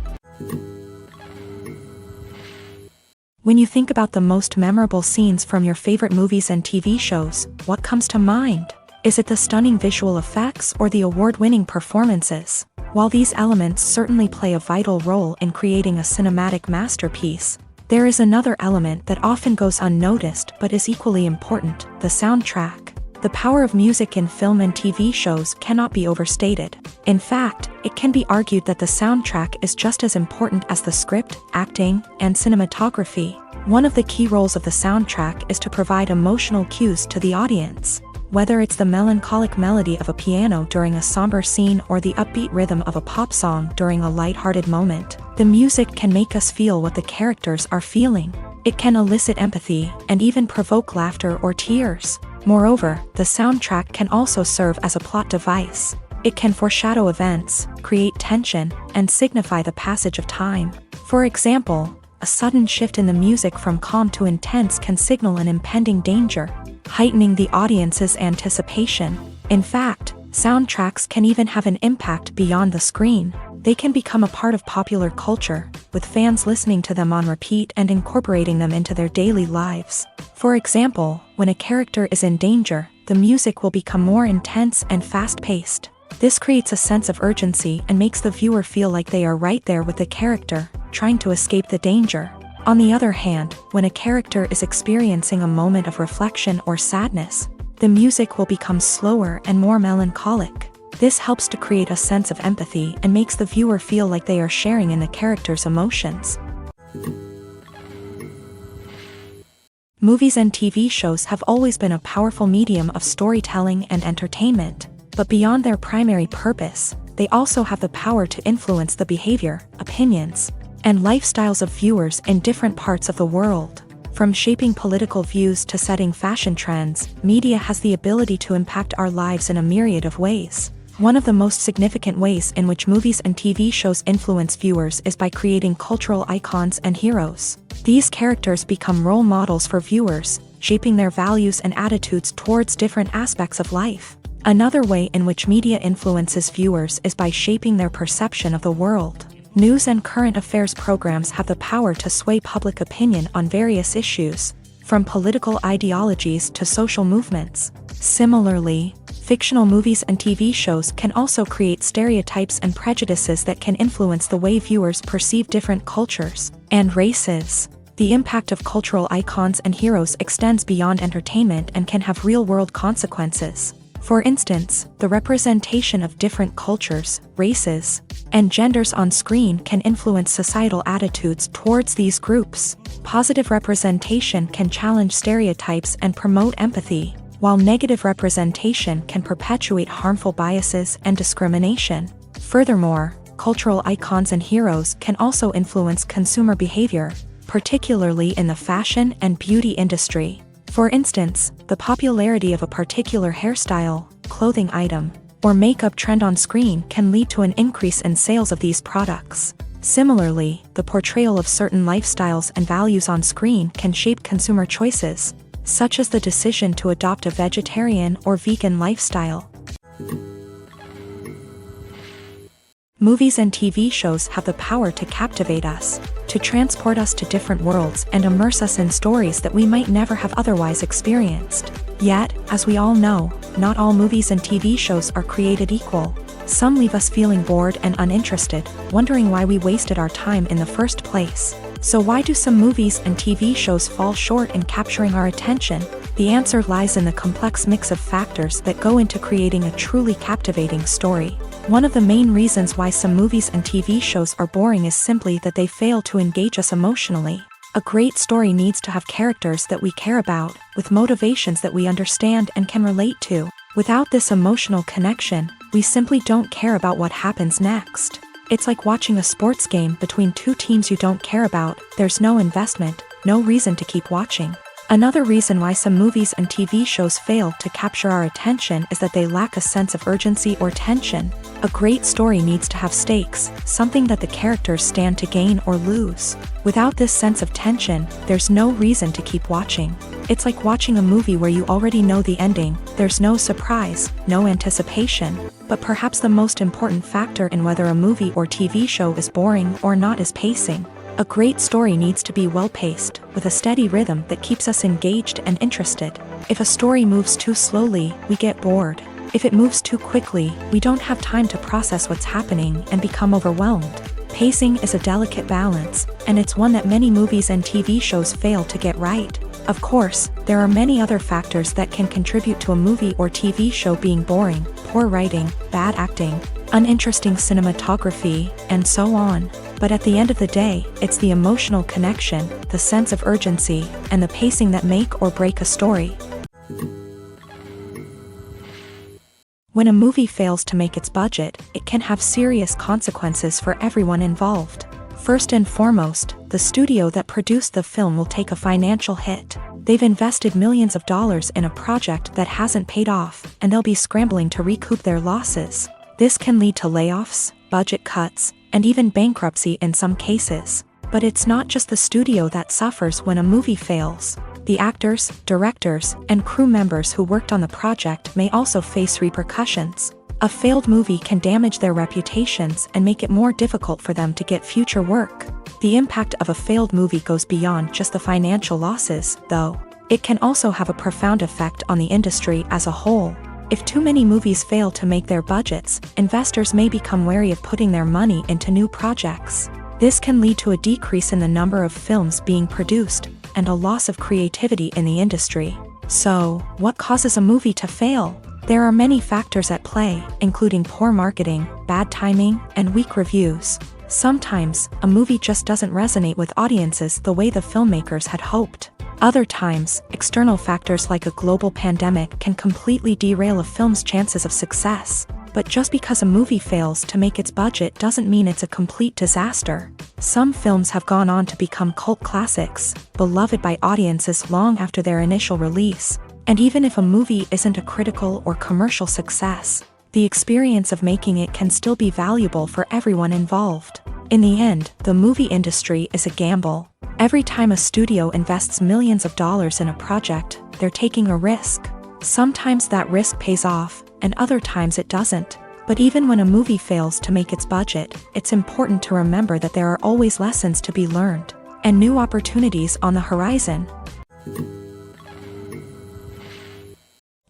A: When you think about the most memorable scenes from your favorite movies and TV shows, what comes to mind? Is it the stunning visual effects or the award-winning performances? While these elements certainly play a vital role in creating a cinematic masterpiece, there is another element that often goes unnoticed but is equally important: the soundtrack. The power of music in film and TV shows cannot be overstated. In fact, it can be argued that the soundtrack is just as important as the script, acting, and cinematography. One of the key roles of the soundtrack is to provide emotional cues to the audience. Whether it's the melancholic melody of a piano during a somber scene or the upbeat rhythm of a pop song during a lighthearted moment, the music can make us feel what the characters are feeling. It can elicit empathy and even provoke laughter or tears. Moreover, the soundtrack can also serve as a plot device. It can foreshadow events, create tension, and signify the passage of time. For example, a sudden shift in the music from calm to intense can signal an impending danger, heightening the audience's anticipation. In fact, soundtracks can even have an impact beyond the screen. They can become a part of popular culture, with fans listening to them on repeat and incorporating them into their daily lives. For example, when a character is in danger, the music will become more intense and fast-paced. This creates a sense of urgency and makes the viewer feel like they are right there with the character, trying to escape the danger. On the other hand, when a character is experiencing a moment of reflection or sadness, the music will become slower and more melancholic. This helps to create a sense of empathy and makes the viewer feel like they are sharing in the character's emotions. Movies and TV shows have always been a powerful medium of storytelling and entertainment, but beyond their primary purpose, they also have the power to influence the behavior, opinions, and lifestyles of viewers in different parts of the world. From shaping political views to setting fashion trends, media has the ability to impact our lives in a myriad of ways. One of the most significant ways in which movies and TV shows influence viewers is by creating cultural icons and heroes. These characters become role models for viewers, shaping their values and attitudes towards different aspects of life. Another way in which media influences viewers is by shaping their perception of the world. News and current affairs programs have the power to sway public opinion on various issues, from political ideologies to social movements. Similarly, fictional movies and TV shows can also create stereotypes and prejudices that can influence the way viewers perceive different cultures and races. The impact of cultural icons and heroes extends beyond entertainment and can have real-world consequences. For instance, the representation of different cultures, races, and genders on screen can influence societal attitudes towards these groups. Positive representation can challenge stereotypes and promote empathy, while negative representation can perpetuate harmful biases and discrimination. Furthermore, cultural icons and heroes can also influence consumer behavior, particularly in the fashion and beauty industry. For instance, the popularity of a particular hairstyle, clothing item, or makeup trend on screen can lead to an increase in sales of these products. Similarly, the portrayal of certain lifestyles and values on screen can shape consumer choices, such as the decision to adopt a vegetarian or vegan lifestyle. Movies and TV shows have the power to captivate us, to transport us to different worlds and immerse us in stories that we might never have otherwise experienced. Yet, as we all know, not all movies and TV shows are created equal. Some leave us feeling bored and uninterested, wondering why we wasted our time in the first place. So why do some movies and TV shows fall short in capturing our attention? The answer lies in the complex mix of factors that go into creating a truly captivating story. One of the main reasons why some movies and TV shows are boring is simply that they fail to engage us emotionally. A great story needs to have characters that we care about, with motivations that we understand and can relate to. Without this emotional connection, we simply don't care about what happens next. It's like watching a sports game between two teams you don't care about. There's no investment, no reason to keep watching. Another reason why some movies and TV shows fail to capture our attention is that they lack a sense of urgency or tension. A great story needs to have stakes, something that the characters stand to gain or lose. Without this sense of tension, there's no reason to keep watching. It's like watching a movie where you already know the ending, there's no surprise, no anticipation. But perhaps the most important factor in whether a movie or TV show is boring or not is pacing. A great story needs to be well-paced, with a steady rhythm that keeps us engaged and interested. If a story moves too slowly, we get bored. If it moves too quickly, we don't have time to process what's happening and become overwhelmed. Pacing is a delicate balance, and it's one that many movies and TV shows fail to get right. Of course, there are many other factors that can contribute to a movie or TV show being boring: poor writing, bad acting, uninteresting cinematography, and so on. But at the end of the day, it's the emotional connection, the sense of urgency, and the pacing that make or break a story. When a movie fails to make its budget, it can have serious consequences for everyone involved. First and foremost, the studio that produced the film will take a financial hit. They've invested millions of dollars in a project that hasn't paid off, and they'll be scrambling to recoup their losses. This can lead to layoffs, budget cuts, and even bankruptcy in some cases. But it's not just the studio that suffers when a movie fails. The actors, directors, and crew members who worked on the project may also face repercussions. A failed movie can damage their reputations and make it more difficult for them to get future work. The impact of a failed movie goes beyond just the financial losses, though. It can also have a profound effect on the industry as a whole. If too many movies fail to make their budgets, investors may become wary of putting their money into new projects. This can lead to a decrease in the number of films being produced, and a loss of creativity in the industry. So, what causes a movie to fail? There are many factors at play, including poor marketing, bad timing, and weak reviews. Sometimes, a movie just doesn't resonate with audiences the way the filmmakers had hoped. Other times, external factors like a global pandemic can completely derail a film's chances of success. But just because a movie fails to make its budget doesn't mean it's a complete disaster. Some films have gone on to become cult classics, beloved by audiences long after their initial release. And even if a movie isn't a critical or commercial success, the experience of making it can still be valuable for everyone involved. In the end, the movie industry is a gamble. Every time a studio invests millions of dollars in a project, they're taking a risk. Sometimes that risk pays off, and other times it doesn't. But even when a movie fails to make its budget, it's important to remember that there are always lessons to be learned, and new opportunities on the horizon.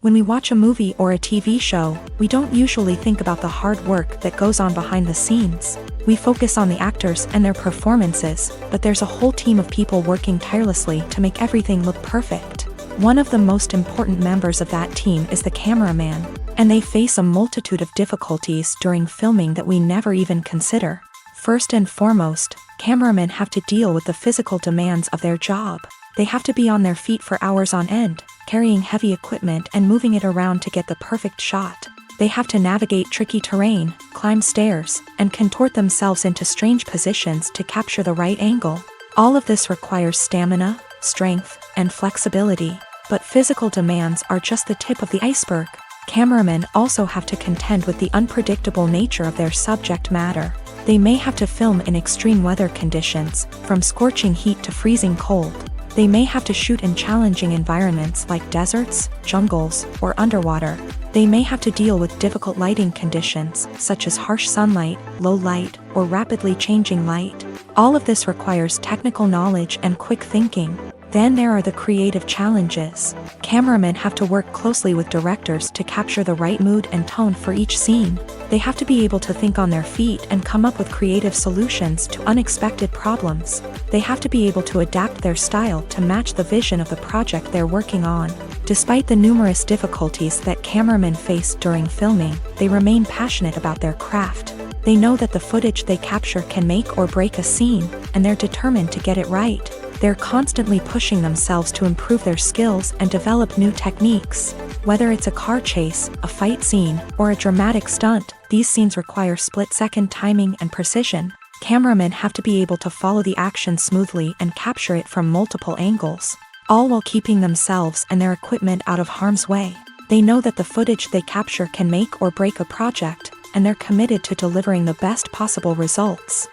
A: When we watch a movie or a TV show, we don't usually think about the hard work that goes on behind the scenes. We focus on the actors and their performances, but there's a whole team of people working tirelessly to make everything look perfect. One of the most important members of that team is the cameraman, and they face a multitude of difficulties during filming that we never even consider. First and foremost, cameramen have to deal with the physical demands of their job. They have to be on their feet for hours on end, carrying heavy equipment and moving it around to get the perfect shot. They have to navigate tricky terrain, climb stairs, and contort themselves into strange positions to capture the right angle. All of this requires stamina, strength, and flexibility. But physical demands are just the tip of the iceberg. Cameramen also have to contend with the unpredictable nature of their subject matter. They may have to film in extreme weather conditions, from scorching heat to freezing cold. They may have to shoot in challenging environments like deserts, jungles, or underwater. They may have to deal with difficult lighting conditions, such as harsh sunlight, low light, or rapidly changing light. All of this requires technical knowledge and quick thinking. Then there are the creative challenges. Cameramen have to work closely with directors to capture the right mood and tone for each scene. They have to be able to think on their feet and come up with creative solutions to unexpected problems. They have to be able to adapt their style to match the vision of the project they're working on. Despite the numerous difficulties that cameramen face during filming, they remain passionate about their craft. They know that the footage they capture can make or break a scene, and they're determined to get it right. They're constantly pushing themselves to improve their skills and develop new techniques. Whether it's a car chase, a fight scene, or a dramatic stunt, these scenes require split-second timing and precision. Cameramen have to be able to follow the action smoothly and capture it from multiple angles. all while keeping themselves and their equipment out of harm's way. They know that the footage they capture can make or break a project, and they're committed to delivering the best possible results.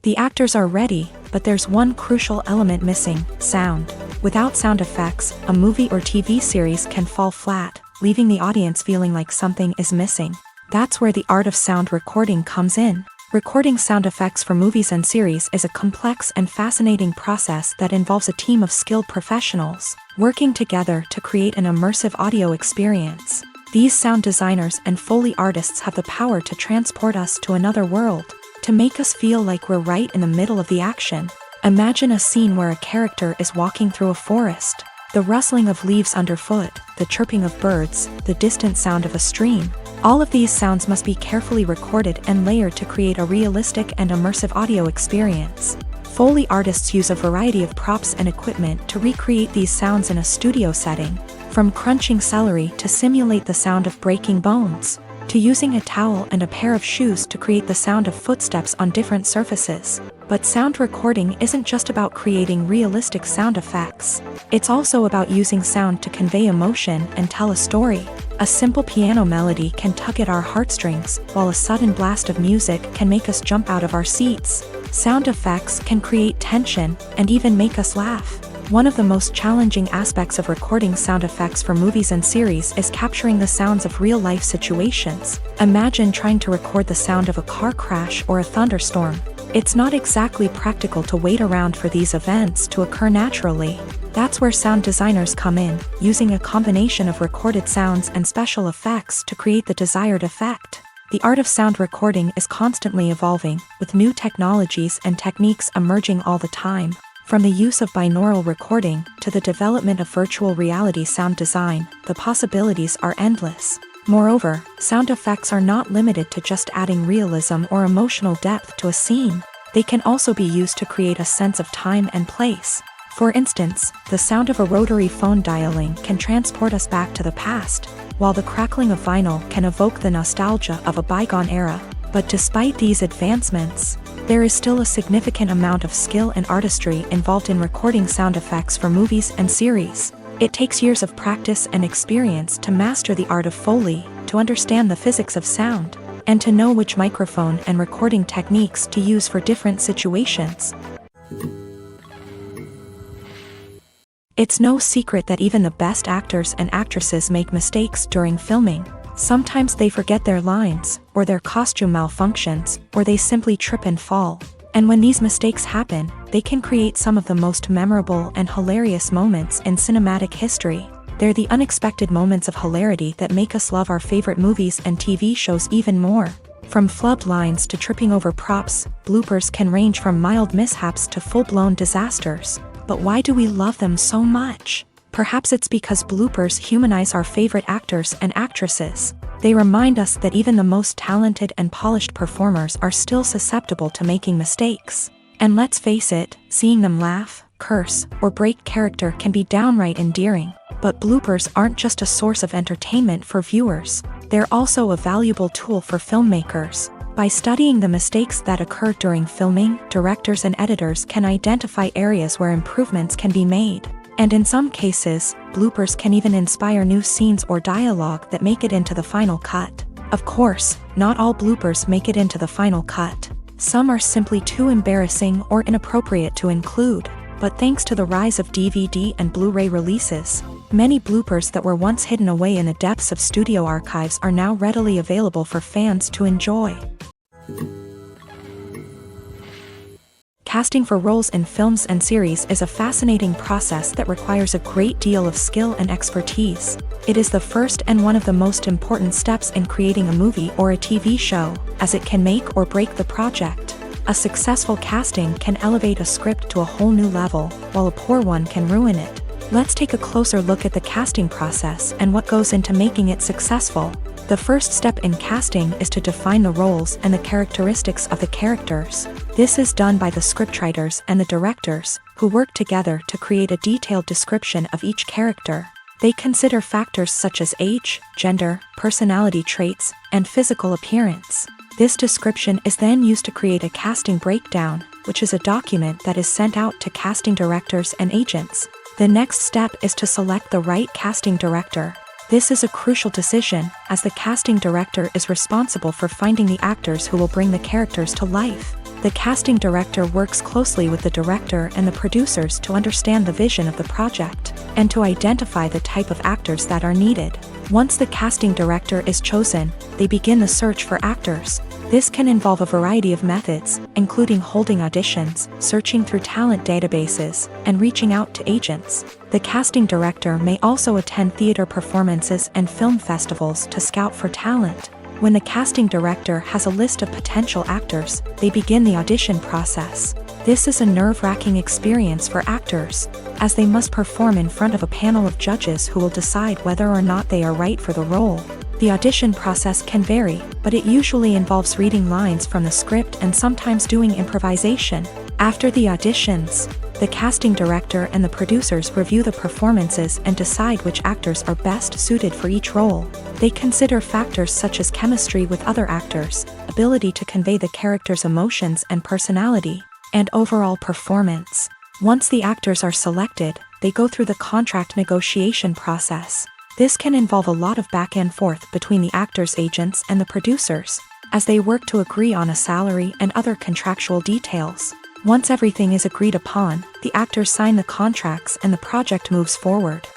A: The actors are ready, but there's one crucial element missing: sound. Without sound effects, a movie or TV series can fall flat, leaving the audience feeling like something is missing. That's where the art of sound recording comes in. Recording sound effects for movies and series is a complex and fascinating process that involves a team of skilled professionals working together to create an immersive audio experience. These sound designers and Foley artists have the power to transport us to another world, to make us feel like we're right in the middle of the action. Imagine a scene where a character is walking through a forest. The rustling of leaves underfoot, the chirping of birds, the distant sound of a stream. All of these sounds must be carefully recorded and layered to create a realistic and immersive audio experience. Foley artists use a variety of props and equipment to recreate these sounds in a studio setting, from crunching celery to simulate the sound of breaking bones, to using a towel and a pair of shoes to create the sound of footsteps on different surfaces. But sound recording isn't just about creating realistic sound effects. It's also about using sound to convey emotion and tell a story. A simple piano melody can tug at our heartstrings, while a sudden blast of music can make us jump out of our seats. Sound effects can create tension and even make us laugh. One of the most challenging aspects of recording sound effects for movies and series is capturing the sounds of real-life situations. Imagine trying to record the sound of a car crash or a thunderstorm. It's not exactly practical to wait around for these events to occur naturally. That's where sound designers come in, using a combination of recorded sounds and special effects to create the desired effect. The art of sound recording is constantly evolving, with new technologies and techniques emerging all the time. From the use of binaural recording to the development of virtual reality sound design, the possibilities are endless. Moreover, sound effects are not limited to just adding realism or emotional depth to a scene. They can also be used to create a sense of time and place. For instance, the sound of a rotary phone dialing can transport us back to the past, while the crackling of vinyl can evoke the nostalgia of a bygone era. But despite these advancements, there is still a significant amount of skill and artistry involved in recording sound effects for movies and series. It takes years of practice and experience to master the art of Foley, to understand the physics of sound, and to know which microphone and recording techniques to use for different situations. It's no secret that even the best actors and actresses make mistakes during filming. Sometimes they forget their lines, or their costume malfunctions, or they simply trip and fall. And when these mistakes happen, they can create some of the most memorable and hilarious moments in cinematic history. They're the unexpected moments of hilarity that make us love our favorite movies and TV shows even more. From flubbed lines to tripping over props, bloopers can range from mild mishaps to full-blown disasters. But why do we love them so much? Perhaps it's because bloopers humanize our favorite actors and actresses. They remind us that even the most talented and polished performers are still susceptible to making mistakes. And let's face it, seeing them laugh, curse, or break character can be downright endearing. But bloopers aren't just a source of entertainment for viewers. They're also a valuable tool for filmmakers. By studying the mistakes that occur during filming, directors and editors can identify areas where improvements can be made. And in some cases, bloopers can even inspire new scenes or dialogue that make it into the final cut. Of course, not all bloopers make it into the final cut. Some are simply too embarrassing or inappropriate to include. But thanks to the rise of DVD and Blu-ray releases, many bloopers that were once hidden away in the depths of studio archives are now readily available for fans to enjoy. Casting for roles in films and series is a fascinating process that requires a great deal of skill and expertise. It is the first and one of the most important steps in creating a movie or a TV show, as it can make or break the project. A successful casting can elevate a script to a whole new level, while a poor one can ruin it. Let's take a closer look at the casting process and what goes into making it successful. The first step in casting is to define the roles and the characteristics of the characters. This is done by the scriptwriters and the directors, who work together to create a detailed description of each character. They consider factors such as age, gender, personality traits, and physical appearance. This description is then used to create a casting breakdown, which is a document that is sent out to casting directors and agents. The next step is to select the right casting director. This is a crucial decision, as the casting director is responsible for finding the actors who will bring the characters to life. The casting director works closely with the director and the producers to understand the vision of the project, and to identify the type of actors that are needed. Once the casting director is chosen, they begin the search for actors. This can involve a variety of methods, including holding auditions, searching through talent databases, and reaching out to agents. The casting director may also attend theater performances and film festivals to scout for talent. When the casting director has a list of potential actors, they begin the audition process. This is a nerve-wracking experience for actors, as they must perform in front of a panel of judges who will decide whether or not they are right for the role. The audition process can vary, but it usually involves reading lines from the script and sometimes doing improvisation. After the auditions, the casting director and the producers review the performances and decide which actors are best suited for each role. They consider factors such as chemistry with other actors, ability to convey the character's emotions and personality, and overall performance. Once the actors are selected, they go through the contract negotiation process. This can involve a lot of back and forth between the actors' agents and the producers, as they work to agree on a salary and other contractual details. Once everything is agreed upon, the actors sign the contracts and the project moves forward.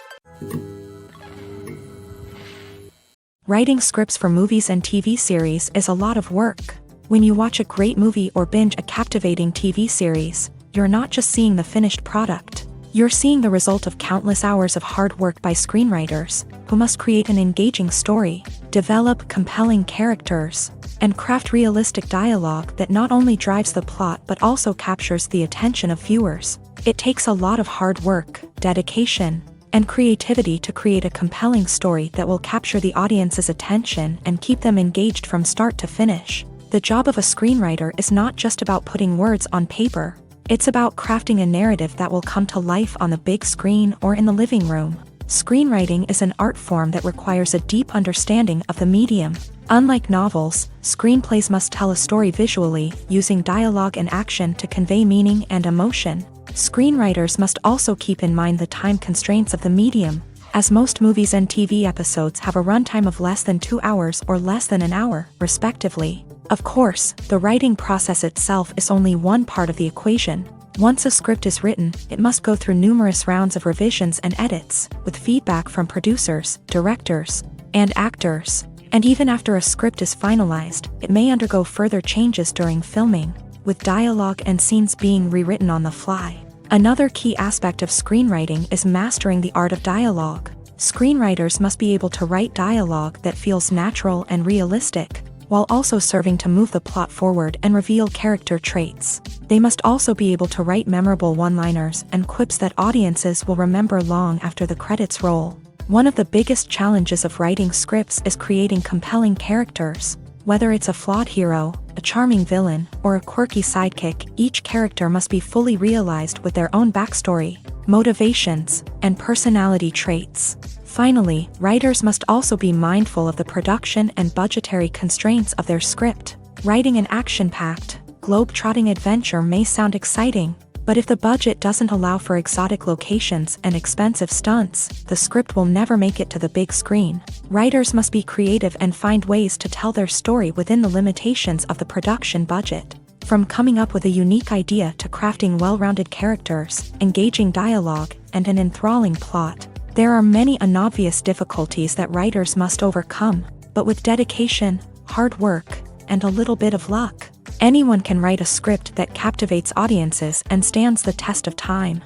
A: Writing scripts for movies and TV series is a lot of work. When you watch a great movie or binge a captivating TV series, you're not just seeing the finished product. You're seeing the result of countless hours of hard work by screenwriters, who must create an engaging story, develop compelling characters, and craft realistic dialogue that not only drives the plot but also captures the attention of viewers. It takes a lot of hard work, dedication, and creativity to create a compelling story that will capture the audience's attention and keep them engaged from start to finish. The job of a screenwriter is not just about putting words on paper. It's about crafting a narrative that will come to life on the big screen or in the living room. Screenwriting is an art form that requires a deep understanding of the medium. Unlike novels, screenplays must tell a story visually, using dialogue and action to convey meaning and emotion. Screenwriters must also keep in mind the time constraints of the medium, as most movies and TV episodes have a runtime of less than 2 hours or less than an hour, respectively. Of course, the writing process itself is only one part of the equation. Once a script is written, it must go through numerous rounds of revisions and edits, with feedback from producers, directors, and actors. And even after a script is finalized, it may undergo further changes during filming, with dialogue and scenes being rewritten on the fly. Another key aspect of screenwriting is mastering the art of dialogue. Screenwriters must be able to write dialogue that feels natural and realistic, while also serving to move the plot forward and reveal character traits. They must also be able to write memorable one-liners and quips that audiences will remember long after the credits roll. One of the biggest challenges of writing scripts is creating compelling characters. Whether it's a flawed hero, a charming villain, or a quirky sidekick, each character must be fully realized with their own backstory, motivations, and personality traits. Finally, writers must also be mindful of the production and budgetary constraints of their script. Writing an action-packed, globe-trotting adventure may sound exciting, but if the budget doesn't allow for exotic locations and expensive stunts, the script will never make it to the big screen. Writers must be creative and find ways to tell their story within the limitations of the production budget. From coming up with a unique idea to crafting well-rounded characters, engaging dialogue, and an enthralling plot, there are many unobvious difficulties that writers must overcome, but with dedication, hard work, and a little bit of luck, anyone can write a script that captivates audiences and stands the test of time.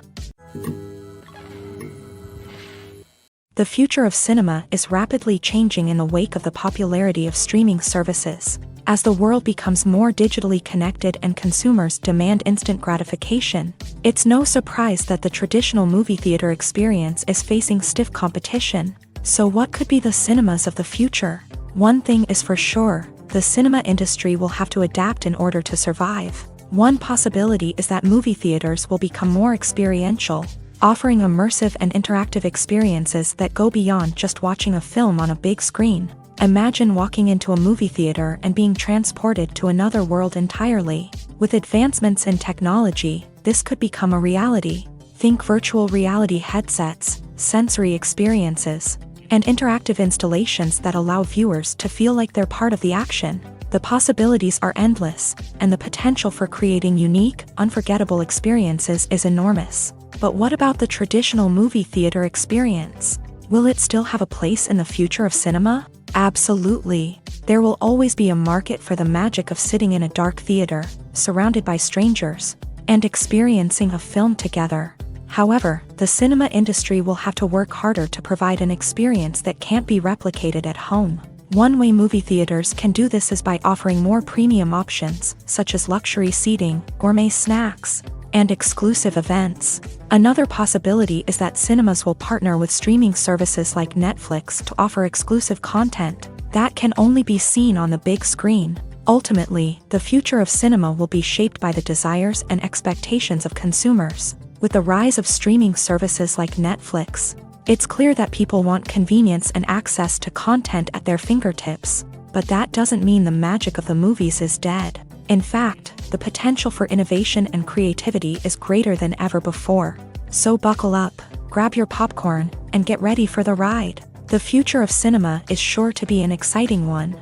A: The future of cinema is rapidly changing in the wake of the popularity of streaming services. As the world becomes more digitally connected and consumers demand instant gratification, it's no surprise that the traditional movie theater experience is facing stiff competition. So what could be the cinemas of the future? One thing is for sure, the cinema industry will have to adapt in order to survive. One possibility is that movie theaters will become more experiential, offering immersive and interactive experiences that go beyond just watching a film on a big screen. Imagine walking into a movie theater and being transported to another world entirely. With advancements in technology, this could become a reality. Think virtual reality headsets, sensory experiences, and interactive installations that allow viewers to feel like they're part of the action. The possibilities are endless, and the potential for creating unique, unforgettable experiences is enormous. But what about the traditional movie theater experience? Will it still have a place in the future of cinema? Absolutely. There will always be a market for the magic of sitting in a dark theater, surrounded by strangers, and experiencing a film together. However, the cinema industry will have to work harder to provide an experience that can't be replicated at home. One way movie theaters can do this is by offering more premium options, such as luxury seating, gourmet snacks, and exclusive events. Another possibility is that cinemas will partner with streaming services like Netflix to offer exclusive content that can only be seen on the big screen. Ultimately, the future of cinema will be shaped by the desires and expectations of consumers. With the rise of streaming services like Netflix, it's clear that people want convenience and access to content at their fingertips. But that doesn't mean the magic of the movies is dead. In fact, the potential for innovation and creativity is greater than ever before. So buckle up, grab your popcorn, and get ready for the ride. The future of cinema is sure to be an exciting one.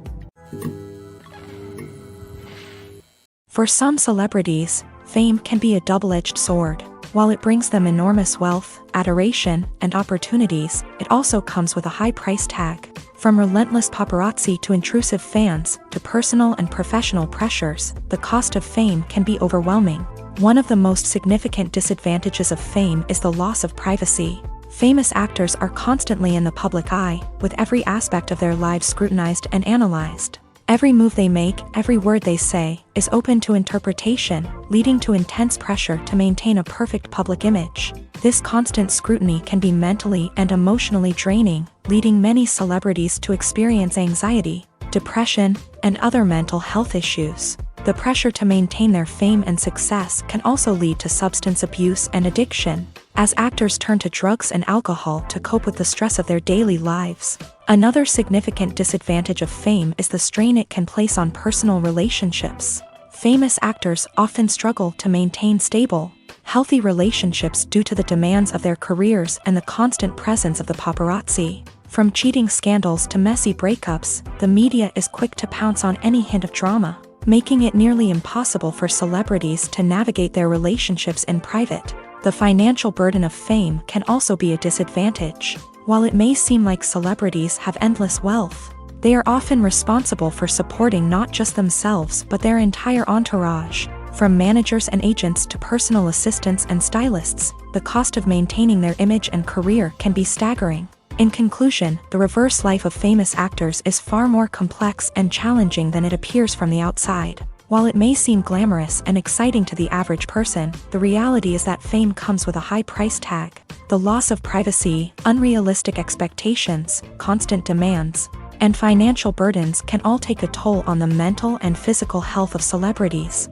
A: For some celebrities, fame can be a double-edged sword. While it brings them enormous wealth, adoration, and opportunities, it also comes with a high price tag. From relentless paparazzi to intrusive fans, to personal and professional pressures, the cost of fame can be overwhelming. One of the most significant disadvantages of fame is the loss of privacy. Famous actors are constantly in the public eye, with every aspect of their lives scrutinized and analyzed. Every move they make, every word they say, is open to interpretation, leading to intense pressure to maintain a perfect public image. This constant scrutiny can be mentally and emotionally draining, leading many celebrities to experience anxiety, depression, and other mental health issues. The pressure to maintain their fame and success can also lead to substance abuse and addiction, as actors turn to drugs and alcohol to cope with the stress of their daily lives. Another significant disadvantage of fame is the strain it can place on personal relationships. Famous actors often struggle to maintain stable, healthy relationships due to the demands of their careers and the constant presence of the paparazzi. From cheating scandals to messy breakups, the media is quick to pounce on any hint of drama, making it nearly impossible for celebrities to navigate their relationships in private. The financial burden of fame can also be a disadvantage. While it may seem like celebrities have endless wealth, they are often responsible for supporting not just themselves but their entire entourage. From managers and agents to personal assistants and stylists, the cost of maintaining their image and career can be staggering. In conclusion, the reverse life of famous actors is far more complex and challenging than it appears from the outside. While it may seem glamorous and exciting to the average person, the reality is that fame comes with a high price tag. The loss of privacy, unrealistic expectations, constant demands, and financial burdens can all take a toll on the mental and physical health of celebrities.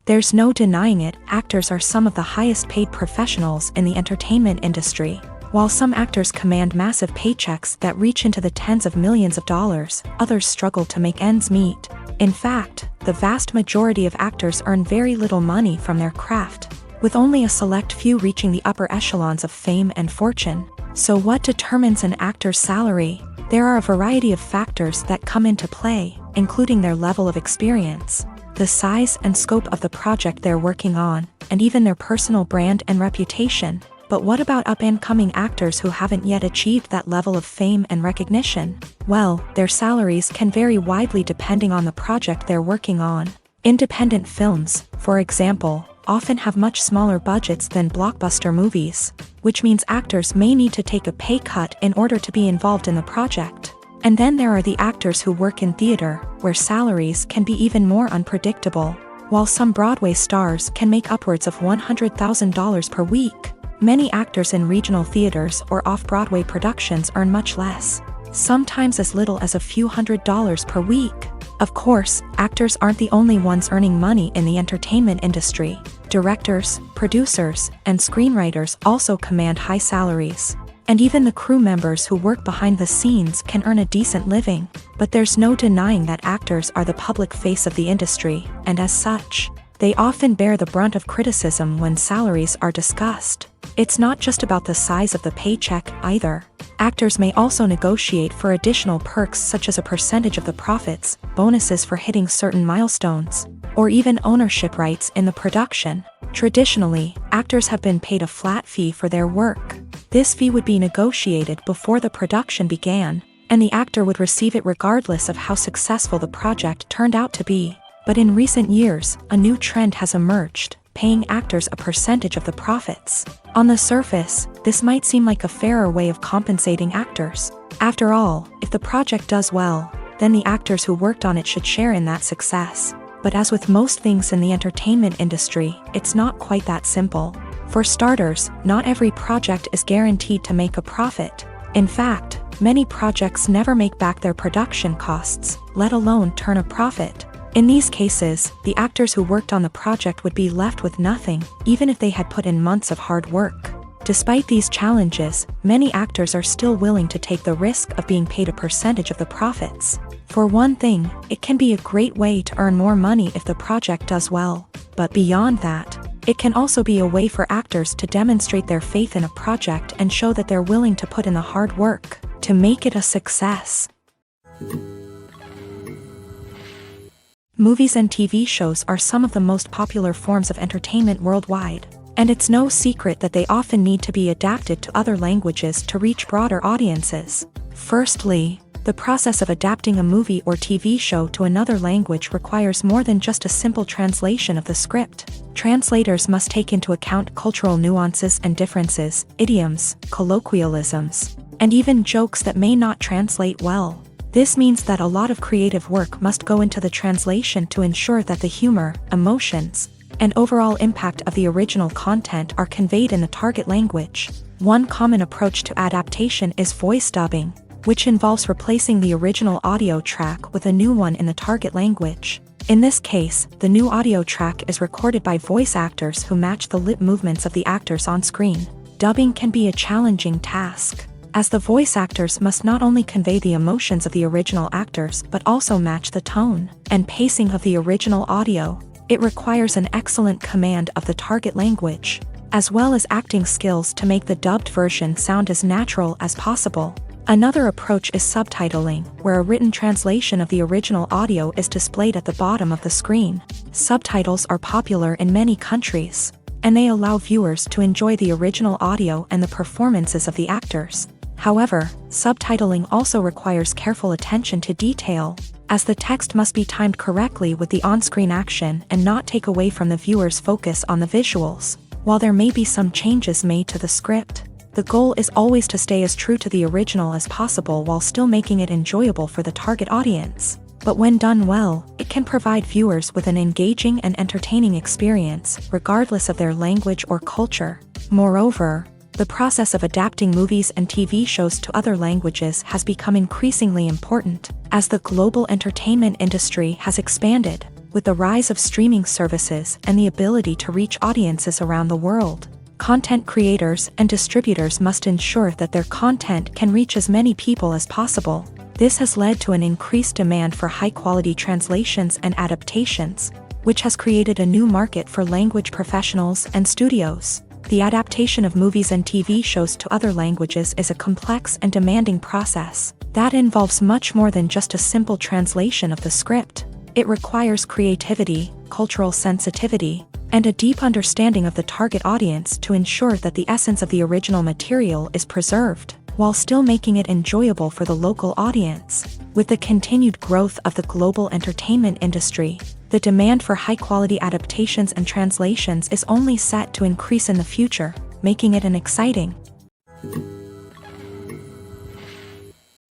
A: There's no denying it, actors are some of the highest paid professionals in the entertainment industry. While some actors command massive paychecks that reach into the tens of millions of dollars, others struggle to make ends meet. In fact, the vast majority of actors earn very little money from their craft, with only a select few reaching the upper echelons of fame and fortune. So what determines an actor's salary? There are a variety of factors that come into play, including their level of experience, the size and scope of the project they're working on, and even their personal brand and reputation. But what about up-and-coming actors who haven't yet achieved that level of fame and recognition? Well, their salaries can vary widely depending on the project they're working on. Independent films, for example, often have much smaller budgets than blockbuster movies, which means actors may need to take a pay cut in order to be involved in the project. And then there are the actors who work in theater, where salaries can be even more unpredictable. While some Broadway stars can make upwards of $100,000 per week, many actors in regional theaters or off-Broadway productions earn much less, sometimes as little as a few $100s per week. Of course, actors aren't the only ones earning money in the entertainment industry. Directors, producers, and screenwriters also command high salaries. And even the crew members who work behind the scenes can earn a decent living. But there's no denying that actors are the public face of the industry, and as such, they often bear the brunt of criticism when salaries are discussed. It's not just about the size of the paycheck either. Actors may also negotiate for additional perks such as a percentage of the profits, bonuses for hitting certain milestones, or even ownership rights in the production. Traditionally, actors have been paid a flat fee for their work. This fee would be negotiated before the production began, and the actor would receive it regardless of how successful the project turned out to be. But in recent years, a new trend has emerged, paying actors a percentage of the profits. On the surface, this might seem like a fairer way of compensating actors. After all, if the project does well, then the actors who worked on it should share in that success. But as with most things in the entertainment industry, it's not quite that simple. For starters, not every project is guaranteed to make a profit. In fact, many projects never make back their production costs, let alone turn a profit. In these cases, the actors who worked on the project would be left with nothing, even if they had put in months of hard work. Despite these challenges, many actors are still willing to take the risk of being paid a percentage of the profits. For one thing, it can be a great way to earn more money if the project does well. But beyond that, it can also be a way for actors to demonstrate their faith in a project and show that they're willing to put in the hard work to make it a success. Movies and TV shows are some of the most popular forms of entertainment worldwide, and it's no secret that they often need to be adapted to other languages to reach broader audiences. Firstly, the process of adapting a movie or TV show to another language requires more than just a simple translation of the script. Translators must take into account cultural nuances and differences, idioms, colloquialisms, and even jokes that may not translate well. This means that a lot of creative work must go into the translation to ensure that the humor, emotions, and overall impact of the original content are conveyed in the target language. One common approach to adaptation is voice dubbing, which involves replacing the original audio track with a new one in the target language. In this case, the new audio track is recorded by voice actors who match the lip movements of the actors on screen. Dubbing can be a challenging task, as the voice actors must not only convey the emotions of the original actors but also match the tone and pacing of the original audio. It requires an excellent command of the target language, as well as acting skills to make the dubbed version sound as natural as possible. Another approach is subtitling, where a written translation of the original audio is displayed at the bottom of the screen. Subtitles are popular in many countries, and they allow viewers to enjoy the original audio and the performances of the actors. However, subtitling also requires careful attention to detail, as the text must be timed correctly with the on-screen action and not take away from the viewer's focus on the visuals. While there may be some changes made to the script, the goal is always to stay as true to the original as possible while still making it enjoyable for the target audience. But when done well, it can provide viewers with an engaging and entertaining experience, regardless of their language or culture. Moreover, the process of adapting movies and TV shows to other languages has become increasingly important, as the global entertainment industry has expanded, with the rise of streaming services and the ability to reach audiences around the world. Content creators and distributors must ensure that their content can reach as many people as possible. This has led to an increased demand for high-quality translations and adaptations, which has created a new market for language professionals and studios. The adaptation of movies and TV shows to other languages is a complex and demanding process that involves much more than just a simple translation of the script. It requires creativity, cultural sensitivity, and a deep understanding of the target audience to ensure that the essence of the original material is preserved, while still making it enjoyable for the local audience. With the continued growth of the global entertainment industry, the demand for high-quality adaptations and translations is only set to increase in the future, making it an exciting.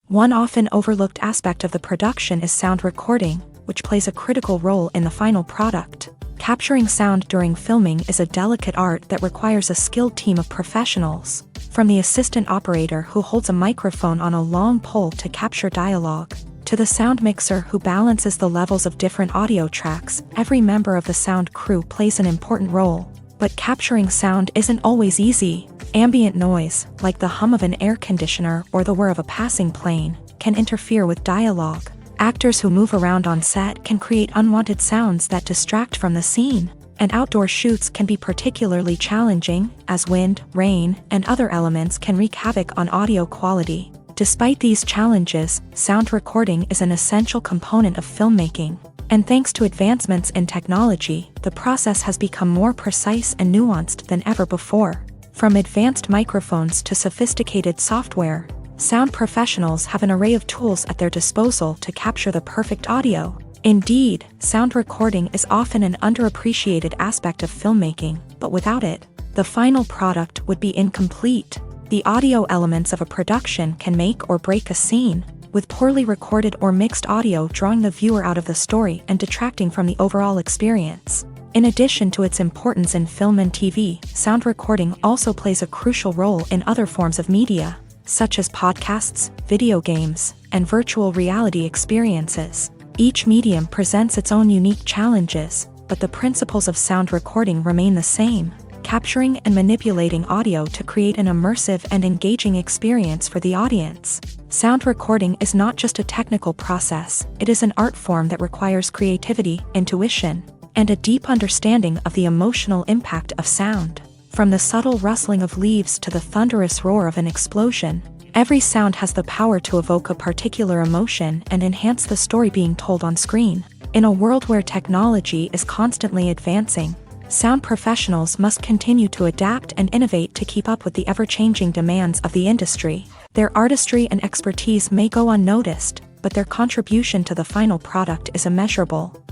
A: One often overlooked aspect of the production is sound recording, which plays a critical role in the final product. Capturing sound during filming is a delicate art that requires a skilled team of professionals, from the assistant operator who holds a microphone on a long pole to capture dialogue, to the sound mixer who balances the levels of different audio tracks. Every member of the sound crew plays an important role. But capturing sound isn't always easy. Ambient noise, like the hum of an air conditioner or the whir of a passing plane, can interfere with dialogue. Actors who move around on set can create unwanted sounds that distract from the scene. And outdoor shoots can be particularly challenging, as wind, rain, and other elements can wreak havoc on audio quality. Despite these challenges, sound recording is an essential component of filmmaking. And thanks to advancements in technology, the process has become more precise and nuanced than ever before. From advanced microphones to sophisticated software, sound professionals have an array of tools at their disposal to capture the perfect audio. Indeed, sound recording is often an underappreciated aspect of filmmaking, but without it, the final product would be incomplete. The audio elements of a production can make or break a scene, with poorly recorded or mixed audio drawing the viewer out of the story and detracting from the overall experience. In addition to its importance in film and TV, sound recording also plays a crucial role in other forms of media, such as podcasts, video games, and virtual reality experiences. Each medium presents its own unique challenges, but the principles of sound recording remain the same, capturing and manipulating audio to create an immersive and engaging experience for the audience. Sound recording is not just a technical process, it is an art form that requires creativity, intuition, and a deep understanding of the emotional impact of sound. From the subtle rustling of leaves to the thunderous roar of an explosion, every sound has the power to evoke a particular emotion and enhance the story being told on screen. In a world where technology is constantly advancing, sound professionals must continue to adapt and innovate to keep up with the ever-changing demands of the industry. Their artistry and expertise may go unnoticed, but their contribution to the final product is immeasurable.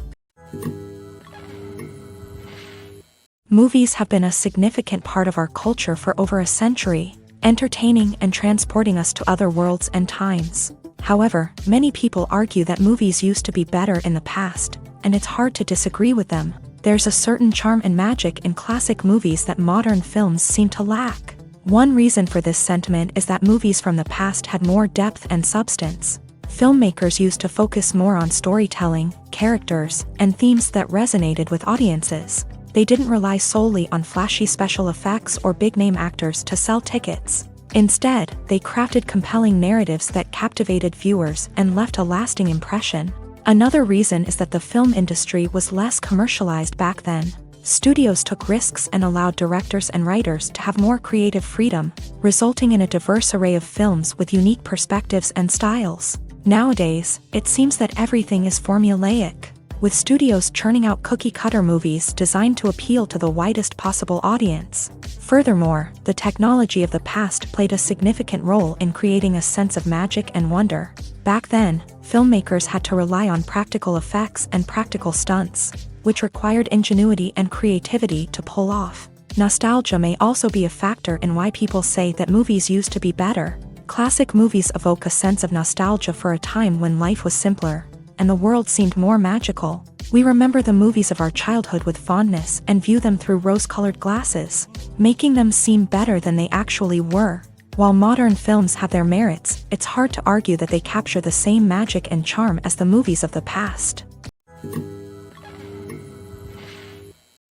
A: Movies have been a significant part of our culture for over a century, entertaining and transporting us to other worlds and times. However, many people argue that movies used to be better in the past, and it's hard to disagree with them. There's a certain charm and magic in classic movies that modern films seem to lack. One reason for this sentiment is that movies from the past had more depth and substance. Filmmakers used to focus more on storytelling, characters, and themes that resonated with audiences. They didn't rely solely on flashy special effects or big-name actors to sell tickets. Instead, they crafted compelling narratives that captivated viewers and left a lasting impression. Another reason is that the film industry was less commercialized back then. Studios took risks and allowed directors and writers to have more creative freedom, resulting in a diverse array of films with unique perspectives and styles. Nowadays, it seems that everything is formulaic, with studios churning out cookie-cutter movies designed to appeal to the widest possible audience. Furthermore, the technology of the past played a significant role in creating a sense of magic and wonder. Back then, filmmakers had to rely on practical effects and practical stunts, which required ingenuity and creativity to pull off. Nostalgia may also be a factor in why people say that movies used to be better. Classic movies evoke a sense of nostalgia for a time when life was simpler, and the world seemed more magical. We remember the movies of our childhood with fondness and view them through rose-colored glasses, making them seem better than they actually were. While modern films have their merits, it's hard to argue that they capture the same magic and charm as the movies of the past.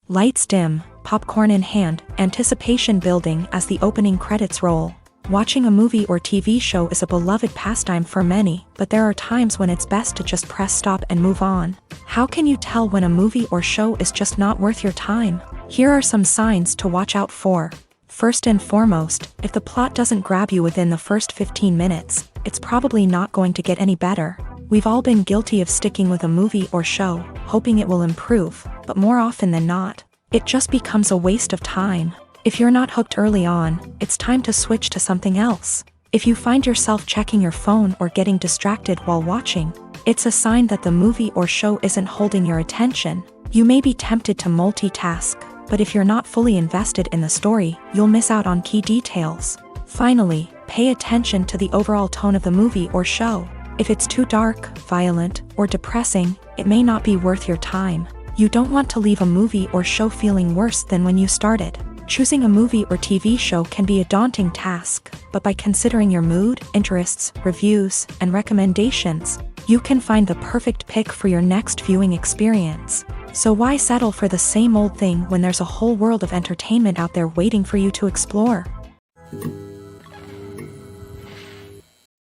A: Lights dim, popcorn in hand, anticipation building as the opening credits roll. Watching a movie or TV show is a beloved pastime for many, but there are times when it's best to just press stop and move on. How can you tell when a movie or show is just not worth your time? Here are some signs to watch out for. First and foremost, if the plot doesn't grab you within the first 15 minutes, it's probably not going to get any better. We've all been guilty of sticking with a movie or show, hoping it will improve, but more often than not, it just becomes a waste of time. If you're not hooked early on, it's time to switch to something else. If you find yourself checking your phone or getting distracted while watching, it's a sign that the movie or show isn't holding your attention. You may be tempted to multitask, but if you're not fully invested in the story, you'll miss out on key details. Finally, pay attention to the overall tone of the movie or show. If it's too dark, violent, or depressing, it may not be worth your time. You don't want to leave a movie or show feeling worse than when you started. Choosing a movie or TV show can be a daunting task, but by considering your mood, interests, reviews, and recommendations, you can find the perfect pick for your next viewing experience. So why settle for the same old thing when there's a whole world of entertainment out there waiting for you to explore?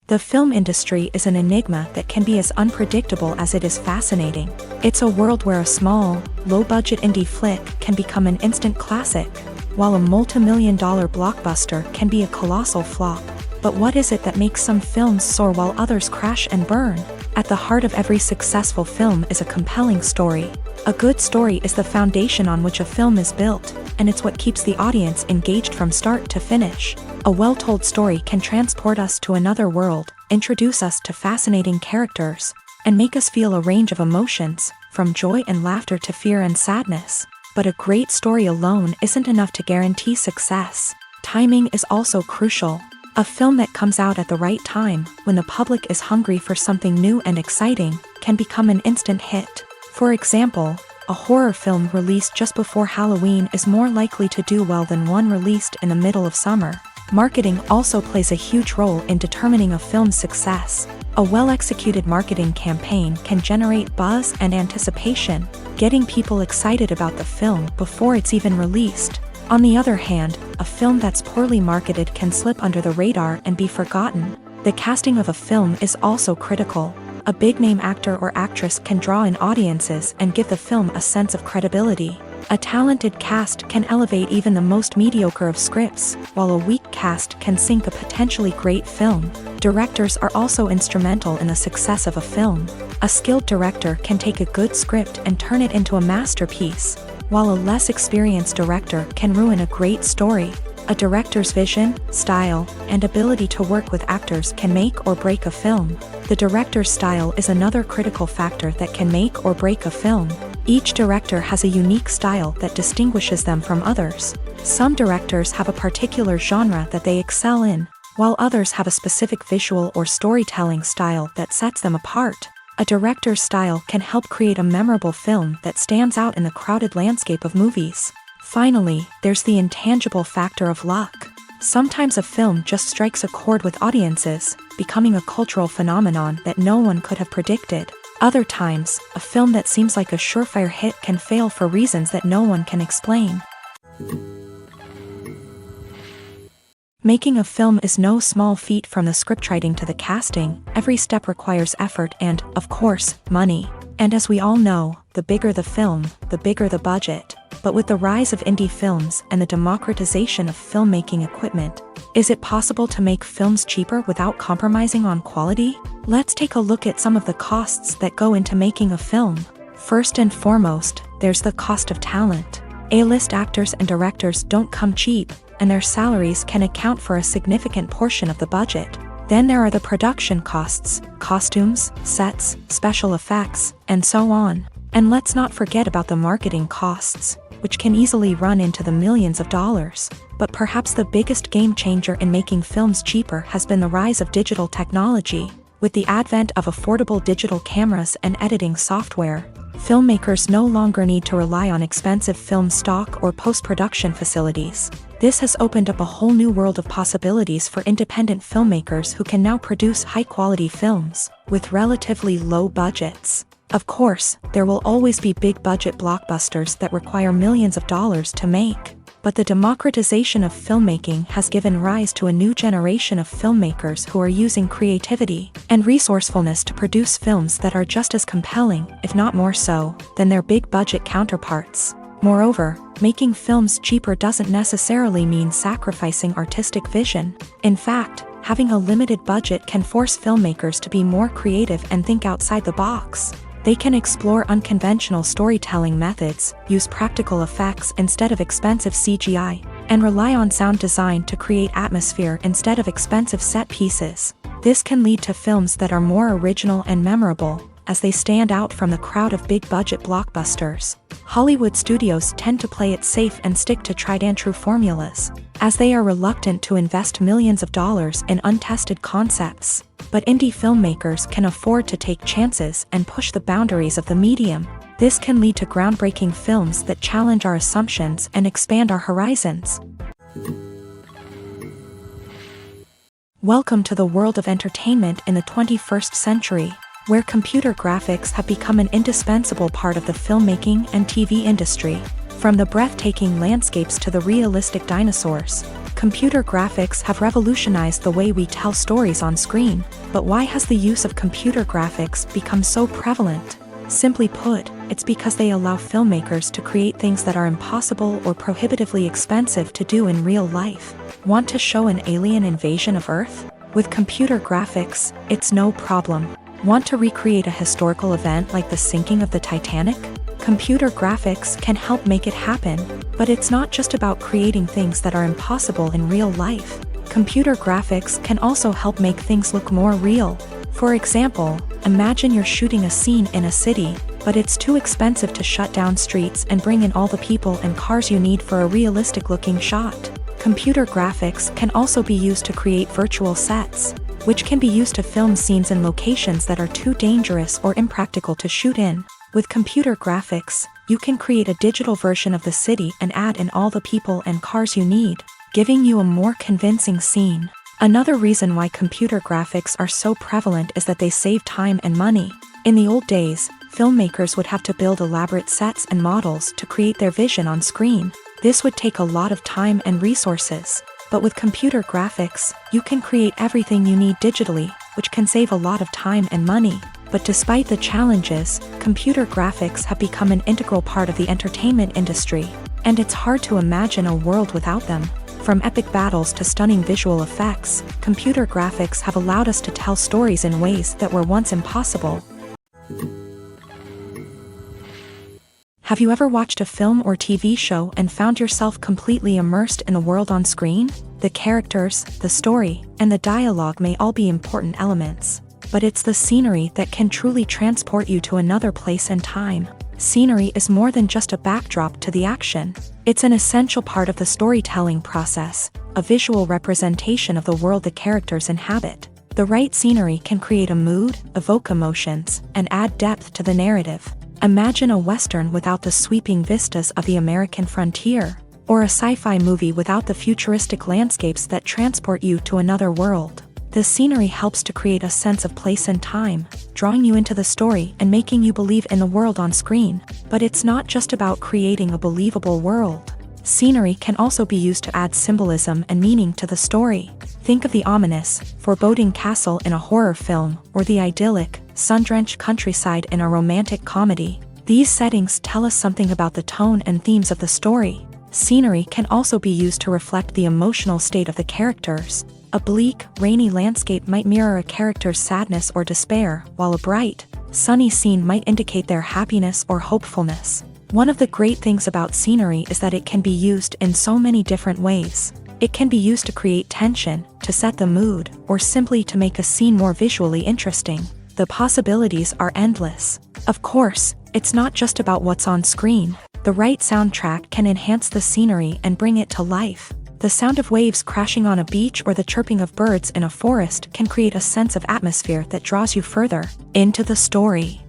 A: The film industry is an enigma that can be as unpredictable as it is fascinating. It's a world where a small, low-budget indie flick can become an instant classic, while a multi-million-dollar blockbuster can be a colossal flop. But what is it that makes some films soar while others crash and burn? At the heart of every successful film is a compelling story. A good story is the foundation on which a film is built, and it's what keeps the audience engaged from start to finish. A well-told story can transport us to another world, introduce us to fascinating characters, and make us feel a range of emotions, from joy and laughter to fear and sadness. But a great story alone isn't enough to guarantee success. Timing is also crucial. A film that comes out at the right time, when the public is hungry for something new and exciting, can become an instant hit. For example, a horror film released just before Halloween is more likely to do well than one released in the middle of summer. Marketing also plays a huge role in determining a film's success. A well-executed marketing campaign can generate buzz and anticipation, getting people excited about the film before it's even released. On the other hand, a film that's poorly marketed can slip under the radar and be forgotten. The casting of a film is also critical. A big-name actor or actress can draw in audiences and give the film a sense of credibility. A talented cast can elevate even the most mediocre of scripts, while a weak cast can sink a potentially great film. Directors are also instrumental in the success of a film. A skilled director can take a good script and turn it into a masterpiece, while a less experienced director can ruin a great story. A director's vision, style, and ability to work with actors can make or break a film. The director's style is another critical factor that can make or break a film. Each director has a unique style that distinguishes them from others. Some directors have a particular genre that they excel in, while others have a specific visual or storytelling style that sets them apart. A director's style can help create a memorable film that stands out in the crowded landscape of movies. Finally, there's the intangible factor of luck. Sometimes a film just strikes a chord with audiences, becoming a cultural phenomenon that no one could have predicted. Other times, a film that seems like a surefire hit can fail for reasons that no one can explain. Making a film is no small feat, from the scriptwriting to the casting. Every step requires effort and, of course, money. And as we all know, the bigger the film, the bigger the budget. But with the rise of indie films and the democratization of filmmaking equipment, is it possible to make films cheaper without compromising on quality? Let's take a look at some of the costs that go into making a film. First and foremost, there's the cost of talent. A-list actors and directors don't come cheap, and their salaries can account for a significant portion of the budget. Then there are the production costs, costumes, sets, special effects, and so on. And let's not forget about the marketing costs, which can easily run into the millions of dollars. But perhaps the biggest game changer in making films cheaper has been the rise of digital technology. With the advent of affordable digital cameras and editing software, filmmakers no longer need to rely on expensive film stock or post-production facilities. This has opened up a whole new world of possibilities for independent filmmakers who can now produce high-quality films with relatively low budgets. Of course, there will always be big-budget blockbusters that require millions of dollars to make. But the democratization of filmmaking has given rise to a new generation of filmmakers who are using creativity and resourcefulness to produce films that are just as compelling, if not more so, than their big-budget counterparts. Moreover, making films cheaper doesn't necessarily mean sacrificing artistic vision. In fact, having a limited budget can force filmmakers to be more creative and think outside the box. They can explore unconventional storytelling methods, use practical effects instead of expensive CGI, and rely on sound design to create atmosphere instead of expensive set pieces. This can lead to films that are more original and memorable, as they stand out from the crowd of big-budget blockbusters. Hollywood studios tend to play it safe and stick to tried-and-true formulas, as they are reluctant to invest millions of dollars in untested concepts. But indie filmmakers can afford to take chances and push the boundaries of the medium. This can lead to groundbreaking films that challenge our assumptions and expand our horizons. Welcome to the world of entertainment in the 21st century. where computer graphics have become an indispensable part of the filmmaking and TV industry. From the breathtaking landscapes to the realistic dinosaurs, computer graphics have revolutionized the way we tell stories on screen. But why has the use of computer graphics become so prevalent? Simply put, it's because they allow filmmakers to create things that are impossible or prohibitively expensive to do in real life. Want to show an alien invasion of Earth? With computer graphics, it's no problem. Want to recreate a historical event like the sinking of the Titanic? Computer graphics can help make it happen, but it's not just about creating things that are impossible in real life. Computer graphics can also help make things look more real. For example, imagine you're shooting a scene in a city, but it's too expensive to shut down streets and bring in all the people and cars you need for a realistic-looking shot. Computer graphics can also be used to create virtual sets, which can be used to film scenes in locations that are too dangerous or impractical to shoot in. With computer graphics, you can create a digital version of the city and add in all the people and cars you need, giving you a more convincing scene. Another reason why computer graphics are so prevalent is that they save time and money. In the old days, filmmakers would have to build elaborate sets and models to create their vision on screen. This would take a lot of time and resources. But with computer graphics, you can create everything you need digitally, which can save a lot of time and money. But despite the challenges, computer graphics have become an integral part of the entertainment industry, and it's hard to imagine a world without them. From epic battles to stunning visual effects, computer graphics have allowed us to tell stories in ways that were once impossible. Have you ever watched a film or TV show and found yourself completely immersed in the world on screen? The characters, the story, and the dialogue may all be important elements, but it's the scenery that can truly transport you to another place and time. Scenery is more than just a backdrop to the action. It's an essential part of the storytelling process, a visual representation of the world the characters inhabit. The right scenery can create a mood, evoke emotions, and add depth to the narrative. Imagine a Western without the sweeping vistas of the American frontier, or a sci-fi movie without the futuristic landscapes that transport you to another world. The scenery helps to create a sense of place and time, drawing you into the story and making you believe in the world on screen. But it's not just about creating a believable world. Scenery can also be used to add symbolism and meaning to the story. Think of the ominous, foreboding castle in a horror film, or the idyllic, sun-drenched countryside in a romantic comedy. These settings tell us something about the tone and themes of the story. Scenery can also be used to reflect the emotional state of the characters. A bleak, rainy landscape might mirror a character's sadness or despair, while a bright, sunny scene might indicate their happiness or hopefulness. One of the great things about scenery is that it can be used in so many different ways. It can be used to create tension, to set the mood, or simply to make a scene more visually interesting. The possibilities are endless. Of course, it's not just about what's on screen. The right soundtrack can enhance the scenery and bring it to life. The sound of waves crashing on a beach or the chirping of birds in a forest can create a sense of atmosphere that draws you further into the story.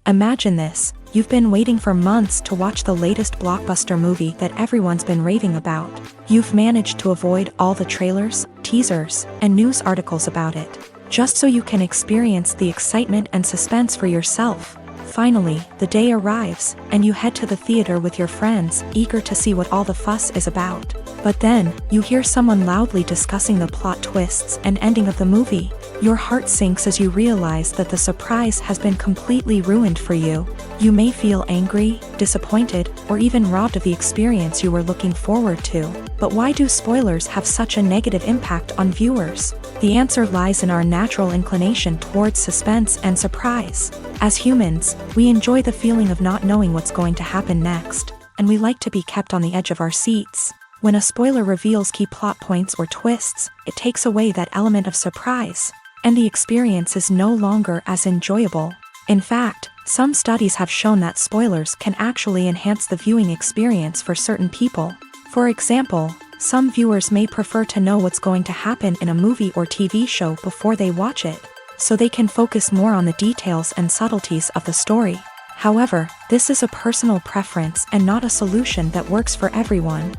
A: Imagine this: you've been waiting for months to watch the latest blockbuster movie that everyone's been raving about. You've managed to avoid all the trailers, teasers, and news articles about it, just so you can experience the excitement and suspense for yourself. Finally, the day arrives, and you head to the theater with your friends, eager to see what all the fuss is about. But then, you hear someone loudly discussing the plot twists and ending of the movie. Your heart sinks as you realize that the surprise has been completely ruined for you. You may feel angry, disappointed, or even robbed of the experience you were looking forward to. But why do spoilers have such a negative impact on viewers? The answer lies in our natural inclination towards suspense and surprise. As humans, we enjoy the feeling of not knowing what's going to happen next, and we like to be kept on the edge of our seats. When a spoiler reveals key plot points or twists, it takes away that element of surprise, and the experience is no longer as enjoyable. In fact, some studies have shown that spoilers can actually enhance the viewing experience for certain people. For example, some viewers may prefer to know what's going to happen in a movie or TV show before they watch it, so they can focus more on the details and subtleties of the story. However, this is a personal preference and not a solution that works for everyone.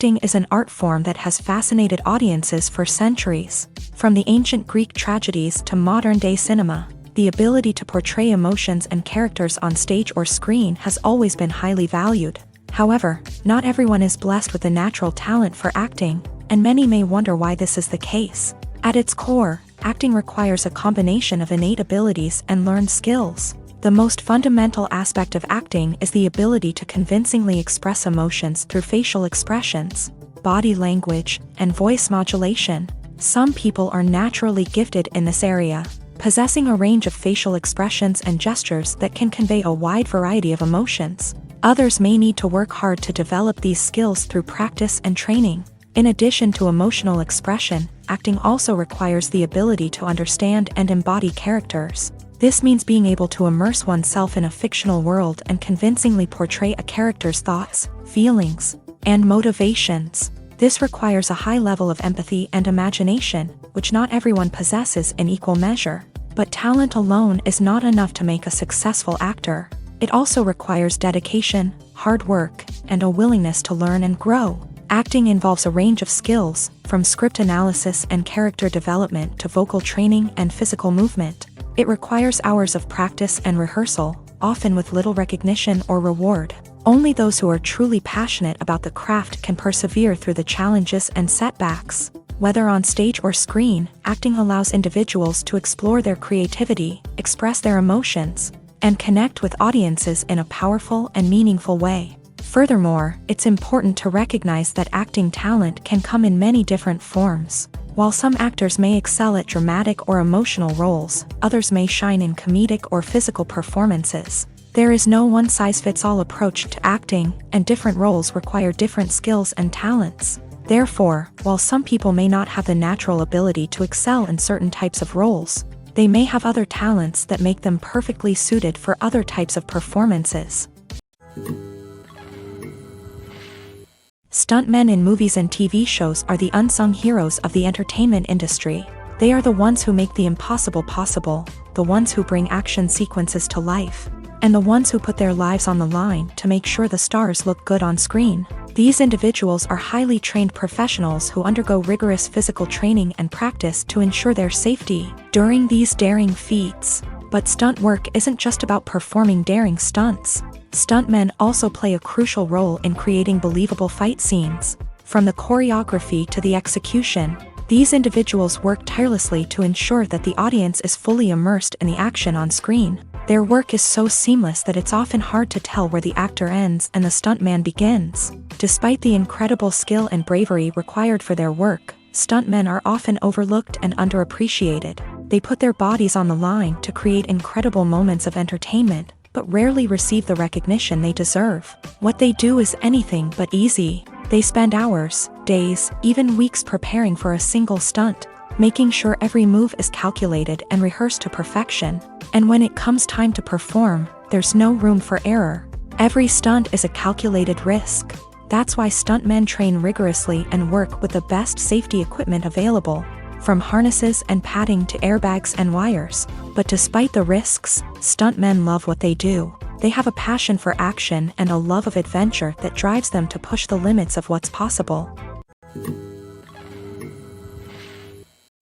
A: Acting is an art form that has fascinated audiences for centuries. From the ancient Greek tragedies to modern-day cinema, the ability to portray emotions and characters on stage or screen has always been highly valued. However, not everyone is blessed with a natural talent for acting, and many may wonder why this is the case. At its core, acting requires a combination of innate abilities and learned skills. The most fundamental aspect of acting is the ability to convincingly express emotions through facial expressions, body language, and voice modulation. Some people are naturally gifted in this area, possessing a range of facial expressions and gestures that can convey a wide variety of emotions. Others may need to work hard to develop these skills through practice and training. In addition to emotional expression, acting also requires the ability to understand and embody characters. This means being able to immerse oneself in a fictional world and convincingly portray a character's thoughts, feelings, and motivations. This requires a high level of empathy and imagination, which not everyone possesses in equal measure. But talent alone is not enough to make a successful actor. It also requires dedication, hard work, and a willingness to learn and grow. Acting involves a range of skills, from script analysis and character development to vocal training and physical movement. It requires hours of practice and rehearsal, often with little recognition or reward. Only those who are truly passionate about the craft can persevere through the challenges and setbacks. Whether on stage or screen, acting allows individuals to explore their creativity, express their emotions, and connect with audiences in a powerful and meaningful way. Furthermore, it's important to recognize that acting talent can come in many different forms. While some actors may excel at dramatic or emotional roles, others may shine in comedic or physical performances. There is no one-size-fits-all approach to acting, and different roles require different skills and talents. Therefore, while some people may not have the natural ability to excel in certain types of roles, they may have other talents that make them perfectly suited for other types of performances. Stuntmen in movies and TV shows are the unsung heroes of the entertainment industry. They are the ones who make the impossible possible, the ones who bring action sequences to life, and the ones who put their lives on the line to make sure the stars look good on screen. These individuals are highly trained professionals who undergo rigorous physical training and practice to ensure their safety during these daring feats. But stunt work isn't just about performing daring stunts. Stuntmen also play a crucial role in creating believable fight scenes. From the choreography to the execution, these individuals work tirelessly to ensure that the audience is fully immersed in the action on screen. Their work is so seamless that it's often hard to tell where the actor ends and the stuntman begins. Despite the incredible skill and bravery required for their work, stuntmen are often overlooked and underappreciated. They put their bodies on the line to create incredible moments of entertainment, but rarely receive the recognition they deserve. What they do is anything but easy. They spend hours, days, even weeks preparing for a single stunt, making sure every move is calculated and rehearsed to perfection. And when it comes time to perform, there's no room for error. Every stunt is a calculated risk. That's why stuntmen train rigorously and work with the best safety equipment available, from harnesses and padding to airbags and wires. But despite the risks, stuntmen love what they do. They have a passion for action and a love of adventure that drives them to push the limits of what's possible.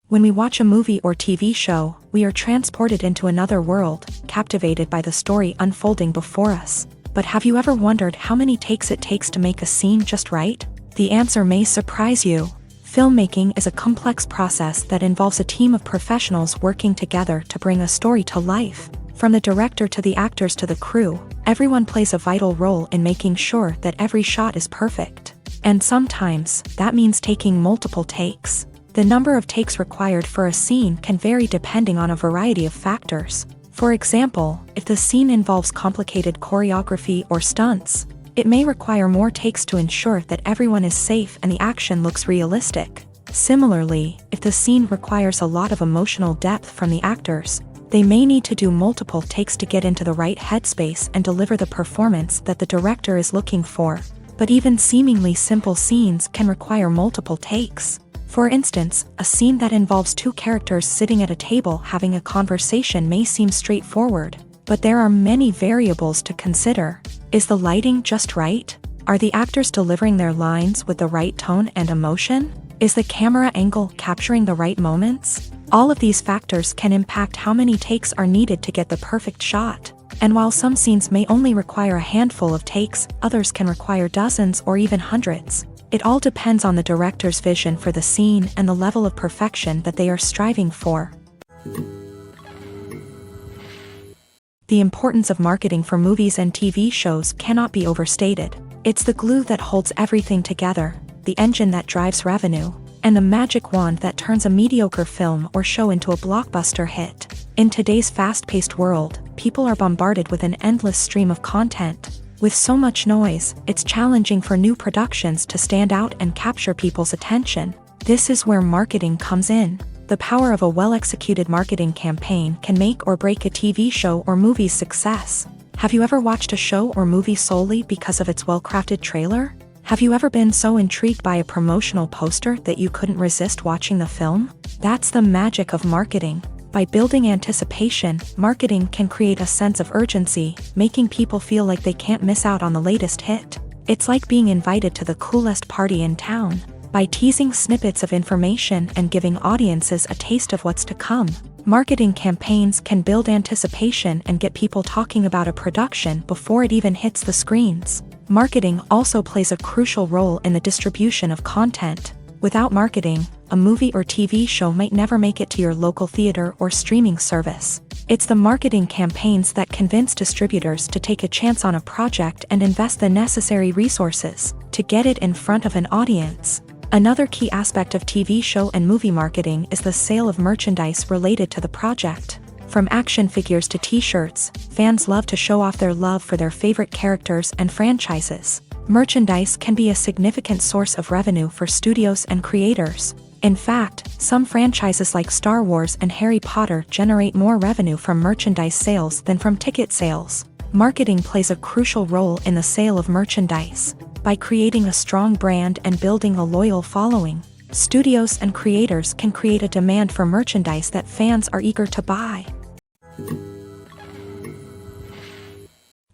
A: When we watch a movie or TV show, we are transported into another world, captivated by the story unfolding before us. But have you ever wondered how many takes it takes to make a scene just right? The answer may surprise you. Filmmaking is a complex process that involves a team of professionals working together to bring a story to life. From the director to the actors to the crew, everyone plays a vital role in making sure that every shot is perfect. And sometimes, that means taking multiple takes. The number of takes required for a scene can vary depending on a variety of factors. For example, if the scene involves complicated choreography or stunts, it may require more takes to ensure that everyone is safe and the action looks realistic. Similarly, if the scene requires a lot of emotional depth from the actors, they may need to do multiple takes to get into the right headspace and deliver the performance that the director is looking for. But even seemingly simple scenes can require multiple takes. For instance, a scene that involves two characters sitting at a table having a conversation may seem straightforward, but there are many variables to consider. Is the lighting just right? Are the actors delivering their lines with the right tone and emotion? Is the camera angle capturing the right moments? All of these factors can impact how many takes are needed to get the perfect shot. And while some scenes may only require a handful of takes, others can require dozens or even hundreds. It all depends on the director's vision for the scene and the level of perfection that they are striving for. The importance of marketing for movies and TV shows cannot be overstated. It's the glue that holds everything together, the engine that drives revenue, and the magic wand that turns a mediocre film or show into a blockbuster hit. In today's fast-paced world, people are bombarded with an endless stream of content. With so much noise, it's challenging for new productions to stand out and capture people's attention. This is where marketing comes in. The power of a well-executed marketing campaign can make or break a TV show or movie's success. Have you ever watched a show or movie solely because of its well-crafted trailer? Have you ever been so intrigued by a promotional poster that you couldn't resist watching the film? That's the magic of marketing. By building anticipation, marketing can create a sense of urgency, making people feel like they can't miss out on the latest hit. It's like being invited to the coolest party in town. By teasing snippets of information and giving audiences a taste of what's to come, marketing campaigns can build anticipation and get people talking about a production before it even hits the screens. Marketing also plays a crucial role in the distribution of content. Without marketing, a movie or TV show might never make it to your local theater or streaming service. It's the marketing campaigns that convince distributors to take a chance on a project and invest the necessary resources to get it in front of an audience. Another key aspect of TV show and movie marketing is the sale of merchandise related to the project. From action figures to t-shirts, fans love to show off their love for their favorite characters and franchises. Merchandise can be a significant source of revenue for studios and creators. In fact, some franchises like Star Wars and Harry Potter generate more revenue from merchandise sales than from ticket sales. Marketing plays a crucial role in the sale of merchandise. By creating a strong brand and building a loyal following, studios and creators can create a demand for merchandise that fans are eager to buy.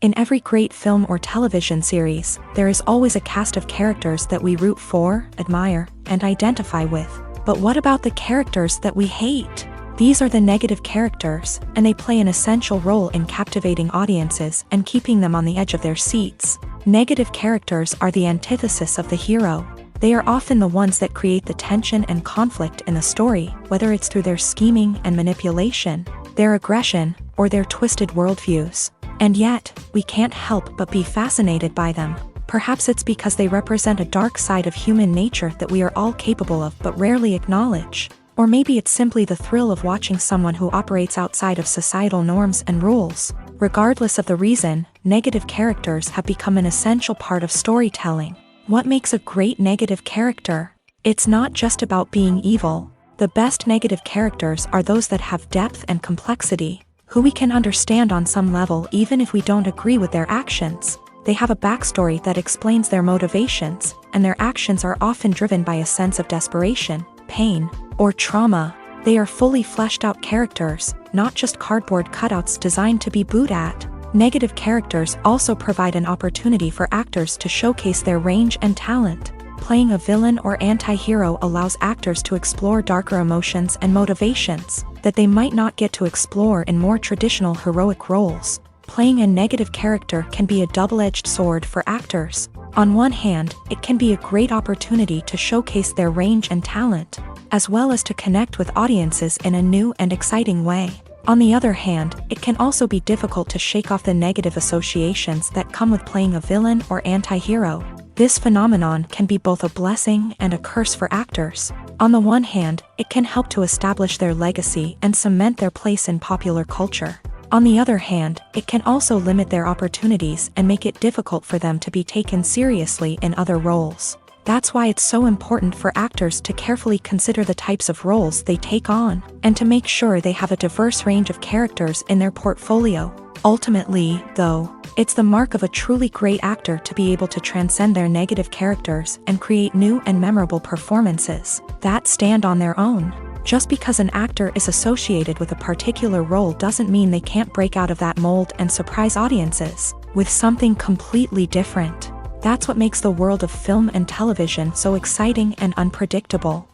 A: In every great film or television series, there is always a cast of characters that we root for, admire, and identify with. But what about the characters that we hate? These are the negative characters, and they play an essential role in captivating audiences and keeping them on the edge of their seats. Negative characters are the antithesis of the hero. They are often the ones that create the tension and conflict in the story, whether it's through their scheming and manipulation, their aggression, or their twisted worldviews. And yet, we can't help but be fascinated by them. Perhaps it's because they represent a dark side of human nature that we are all capable of but rarely acknowledge. Or maybe it's simply the thrill of watching someone who operates outside of societal norms and rules. Regardless of the reason, negative characters have become an essential part of storytelling. What makes a great negative character? It's not just about being evil. The best negative characters are those that have depth and complexity, who we can understand on some level even if we don't agree with their actions. They have a backstory that explains their motivations, and their actions are often driven by a sense of desperation, pain, or trauma. They are fully fleshed out characters, not just cardboard cutouts designed to be booed at. Negative characters also provide an opportunity for actors to showcase their range and talent. Playing a villain or anti-hero allows actors to explore darker emotions and motivations that they might not get to explore in more traditional heroic roles. Playing a negative character can be a double-edged sword for actors. On one hand, it can be a great opportunity to showcase their range and talent, as well as to connect with audiences in a new and exciting way. On the other hand, it can also be difficult to shake off the negative associations that come with playing a villain or anti-hero. This phenomenon can be both a blessing and a curse for actors. On the one hand, it can help to establish their legacy and cement their place in popular culture. On the other hand, it can also limit their opportunities and make it difficult for them to be taken seriously in other roles. That's why it's so important for actors to carefully consider the types of roles they take on, and to make sure they have a diverse range of characters in their portfolio. Ultimately, though, it's the mark of a truly great actor to be able to transcend their negative characters and create new and memorable performances that stand on their own. Just because an actor is associated with a particular role doesn't mean they can't break out of that mold and surprise audiences with something completely different. That's what makes the world of film and television so exciting and unpredictable.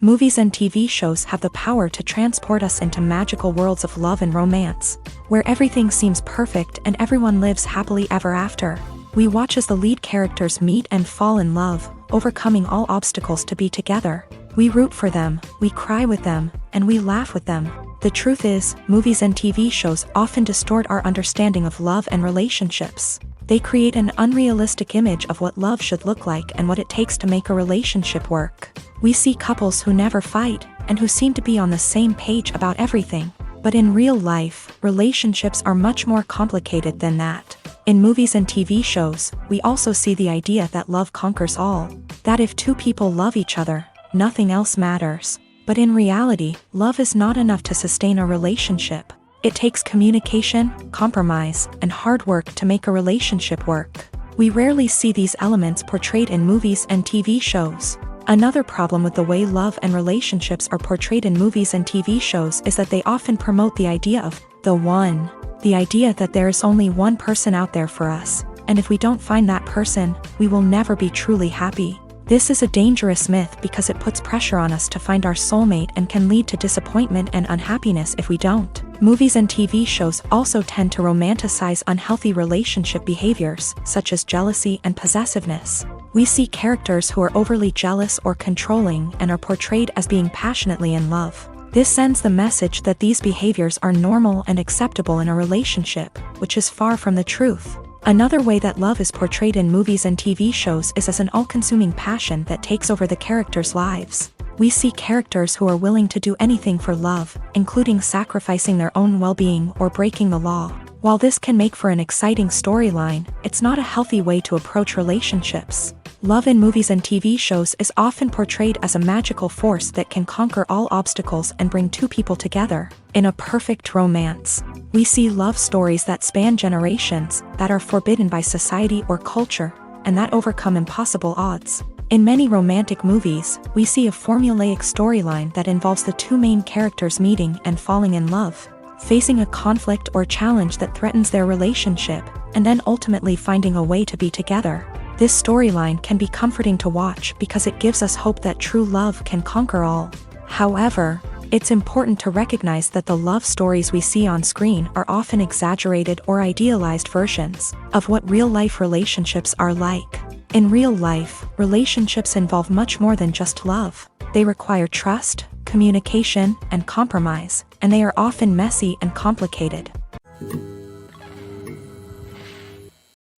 A: Movies and TV shows have the power to transport us into magical worlds of love and romance, where everything seems perfect and everyone lives happily ever after. We watch as the lead characters meet and fall in love, overcoming all obstacles to be together. We root for them, we cry with them, and we laugh with them. The truth is, movies and TV shows often distort our understanding of love and relationships. They create an unrealistic image of what love should look like and what it takes to make a relationship work. We see couples who never fight, and who seem to be on the same page about everything. But in real life, relationships are much more complicated than that. In movies and TV shows, we also see the idea that love conquers all. That if two people love each other, nothing else matters. But in reality, love is not enough to sustain a relationship. It takes communication, compromise, and hard work to make a relationship work. We rarely see these elements portrayed in movies and TV shows. Another problem with the way love and relationships are portrayed in movies and TV shows is that they often promote the idea of the one. The idea that there is only one person out there for us, and if we don't find that person, we will never be truly happy. This is a dangerous myth because it puts pressure on us to find our soulmate and can lead to disappointment and unhappiness if we don't. Movies and TV shows also tend to romanticize unhealthy relationship behaviors, such as jealousy and possessiveness. We see characters who are overly jealous or controlling and are portrayed as being passionately in love. This sends the message that these behaviors are normal and acceptable in a relationship, which is far from the truth. Another way that love is portrayed in movies and TV shows is as an all-consuming passion that takes over the characters' lives. We see characters who are willing to do anything for love, including sacrificing their own well-being or breaking the law. While this can make for an exciting storyline, it's not a healthy way to approach relationships. Love in movies and TV shows is often portrayed as a magical force that can conquer all obstacles and bring two people together. In a perfect romance, we see love stories that span generations, that are forbidden by society or culture, and that overcome impossible odds. In many romantic movies, we see a formulaic storyline that involves the two main characters meeting and falling in love, facing a conflict or challenge that threatens their relationship, and then ultimately finding a way to be together. This storyline can be comforting to watch because it gives us hope that true love can conquer all. However, it's important to recognize that the love stories we see on screen are often exaggerated or idealized versions of what real-life relationships are like. In real life, relationships involve much more than just love. They require trust, communication, and compromise, and they are often messy and complicated.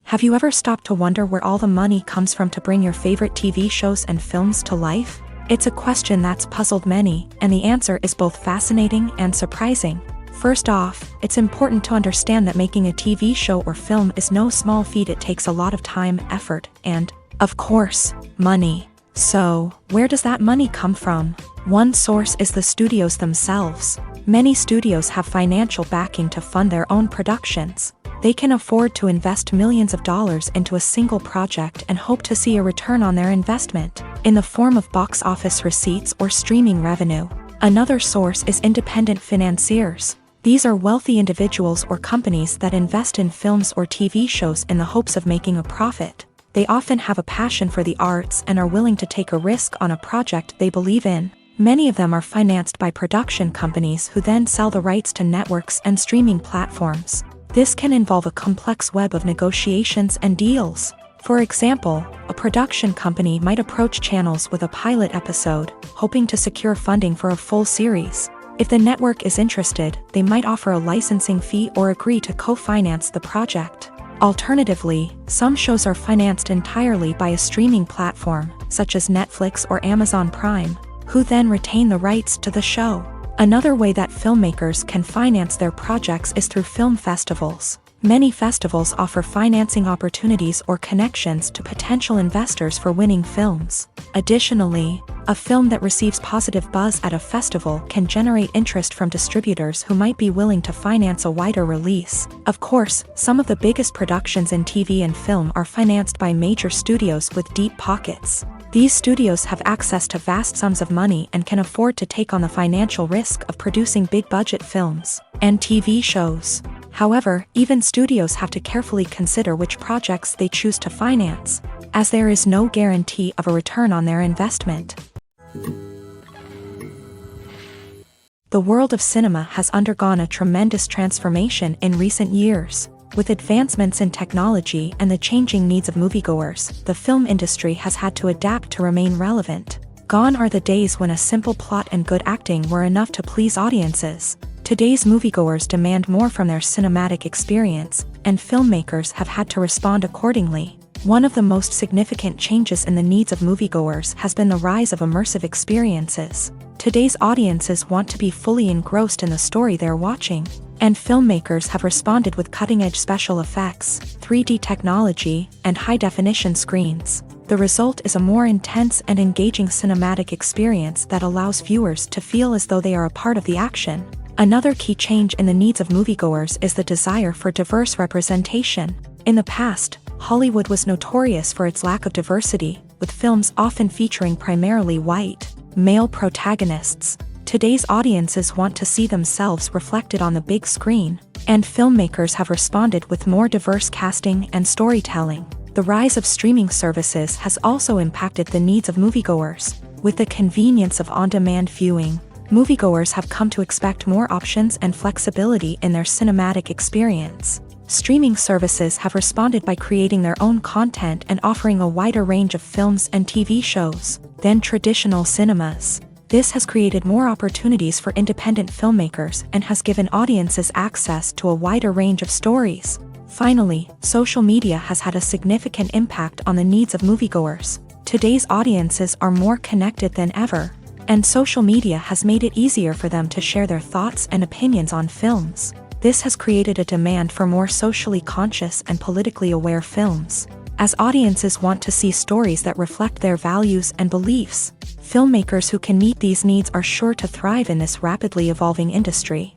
A: Have you ever stopped to wonder where all the money comes from to bring your favorite TV shows and films to life? It's a question that's puzzled many, and the answer is both fascinating and surprising. First off, it's important to understand that making a TV show or film is no small feat. It takes a lot of time, effort, and, of course, money. So, where does that money come from? One source is the studios themselves. Many studios have financial backing to fund their own productions. They can afford to invest millions of dollars into a single project and hope to see a return on their investment, in the form of box office receipts or streaming revenue. Another source is independent financiers. These are wealthy individuals or companies that invest in films or TV shows in the hopes of making a profit. They often have a passion for the arts and are willing to take a risk on a project they believe in. Many of them are financed by production companies who then sell the rights to networks and streaming platforms. This can involve a complex web of negotiations and deals. For example, a production company might approach channels with a pilot episode, hoping to secure funding for a full series. If the network is interested, they might offer a licensing fee or agree to co-finance the project. Alternatively, some shows are financed entirely by a streaming platform, such as Netflix or Amazon Prime, who then retain the rights to the show. Another way that filmmakers can finance their projects is through film festivals. Many festivals offer financing opportunities or connections to potential investors for winning films. Additionally, a film that receives positive buzz at a festival can generate interest from distributors who might be willing to finance a wider release. Of course, some of the biggest productions in TV and film are financed by major studios with deep pockets. These studios have access to vast sums of money and can afford to take on the financial risk of producing big-budget films and TV shows. However, even studios have to carefully consider which projects they choose to finance, as there is no guarantee of a return on their investment. The world of cinema has undergone a tremendous transformation in recent years. With advancements in technology and the changing needs of moviegoers, the film industry has had to adapt to remain relevant. Gone are the days when a simple plot and good acting were enough to please audiences. Today's moviegoers demand more from their cinematic experience, and filmmakers have had to respond accordingly. One of the most significant changes in the needs of moviegoers has been the rise of immersive experiences. Today's audiences want to be fully engrossed in the story they're watching, and filmmakers have responded with cutting-edge special effects, 3D technology, and high-definition screens. The result is a more intense and engaging cinematic experience that allows viewers to feel as though they are a part of the action. Another key change in the needs of moviegoers is the desire for diverse representation. In the past, Hollywood was notorious for its lack of diversity, with films often featuring primarily white, male protagonists. Today's audiences want to see themselves reflected on the big screen, and filmmakers have responded with more diverse casting and storytelling. The rise of streaming services has also impacted the needs of moviegoers. With the convenience of on-demand viewing, moviegoers have come to expect more options and flexibility in their cinematic experience. Streaming services have responded by creating their own content and offering a wider range of films and TV shows than traditional cinemas. This has created more opportunities for independent filmmakers and has given audiences access to a wider range of stories. Finally, social media has had a significant impact on the needs of moviegoers. Today's audiences are more connected than ever, and social media has made it easier for them to share their thoughts and opinions on films. This has created a demand for more socially conscious and politically aware films. As audiences want to see stories that reflect their values and beliefs, filmmakers who can meet these needs are sure to thrive in this rapidly evolving industry.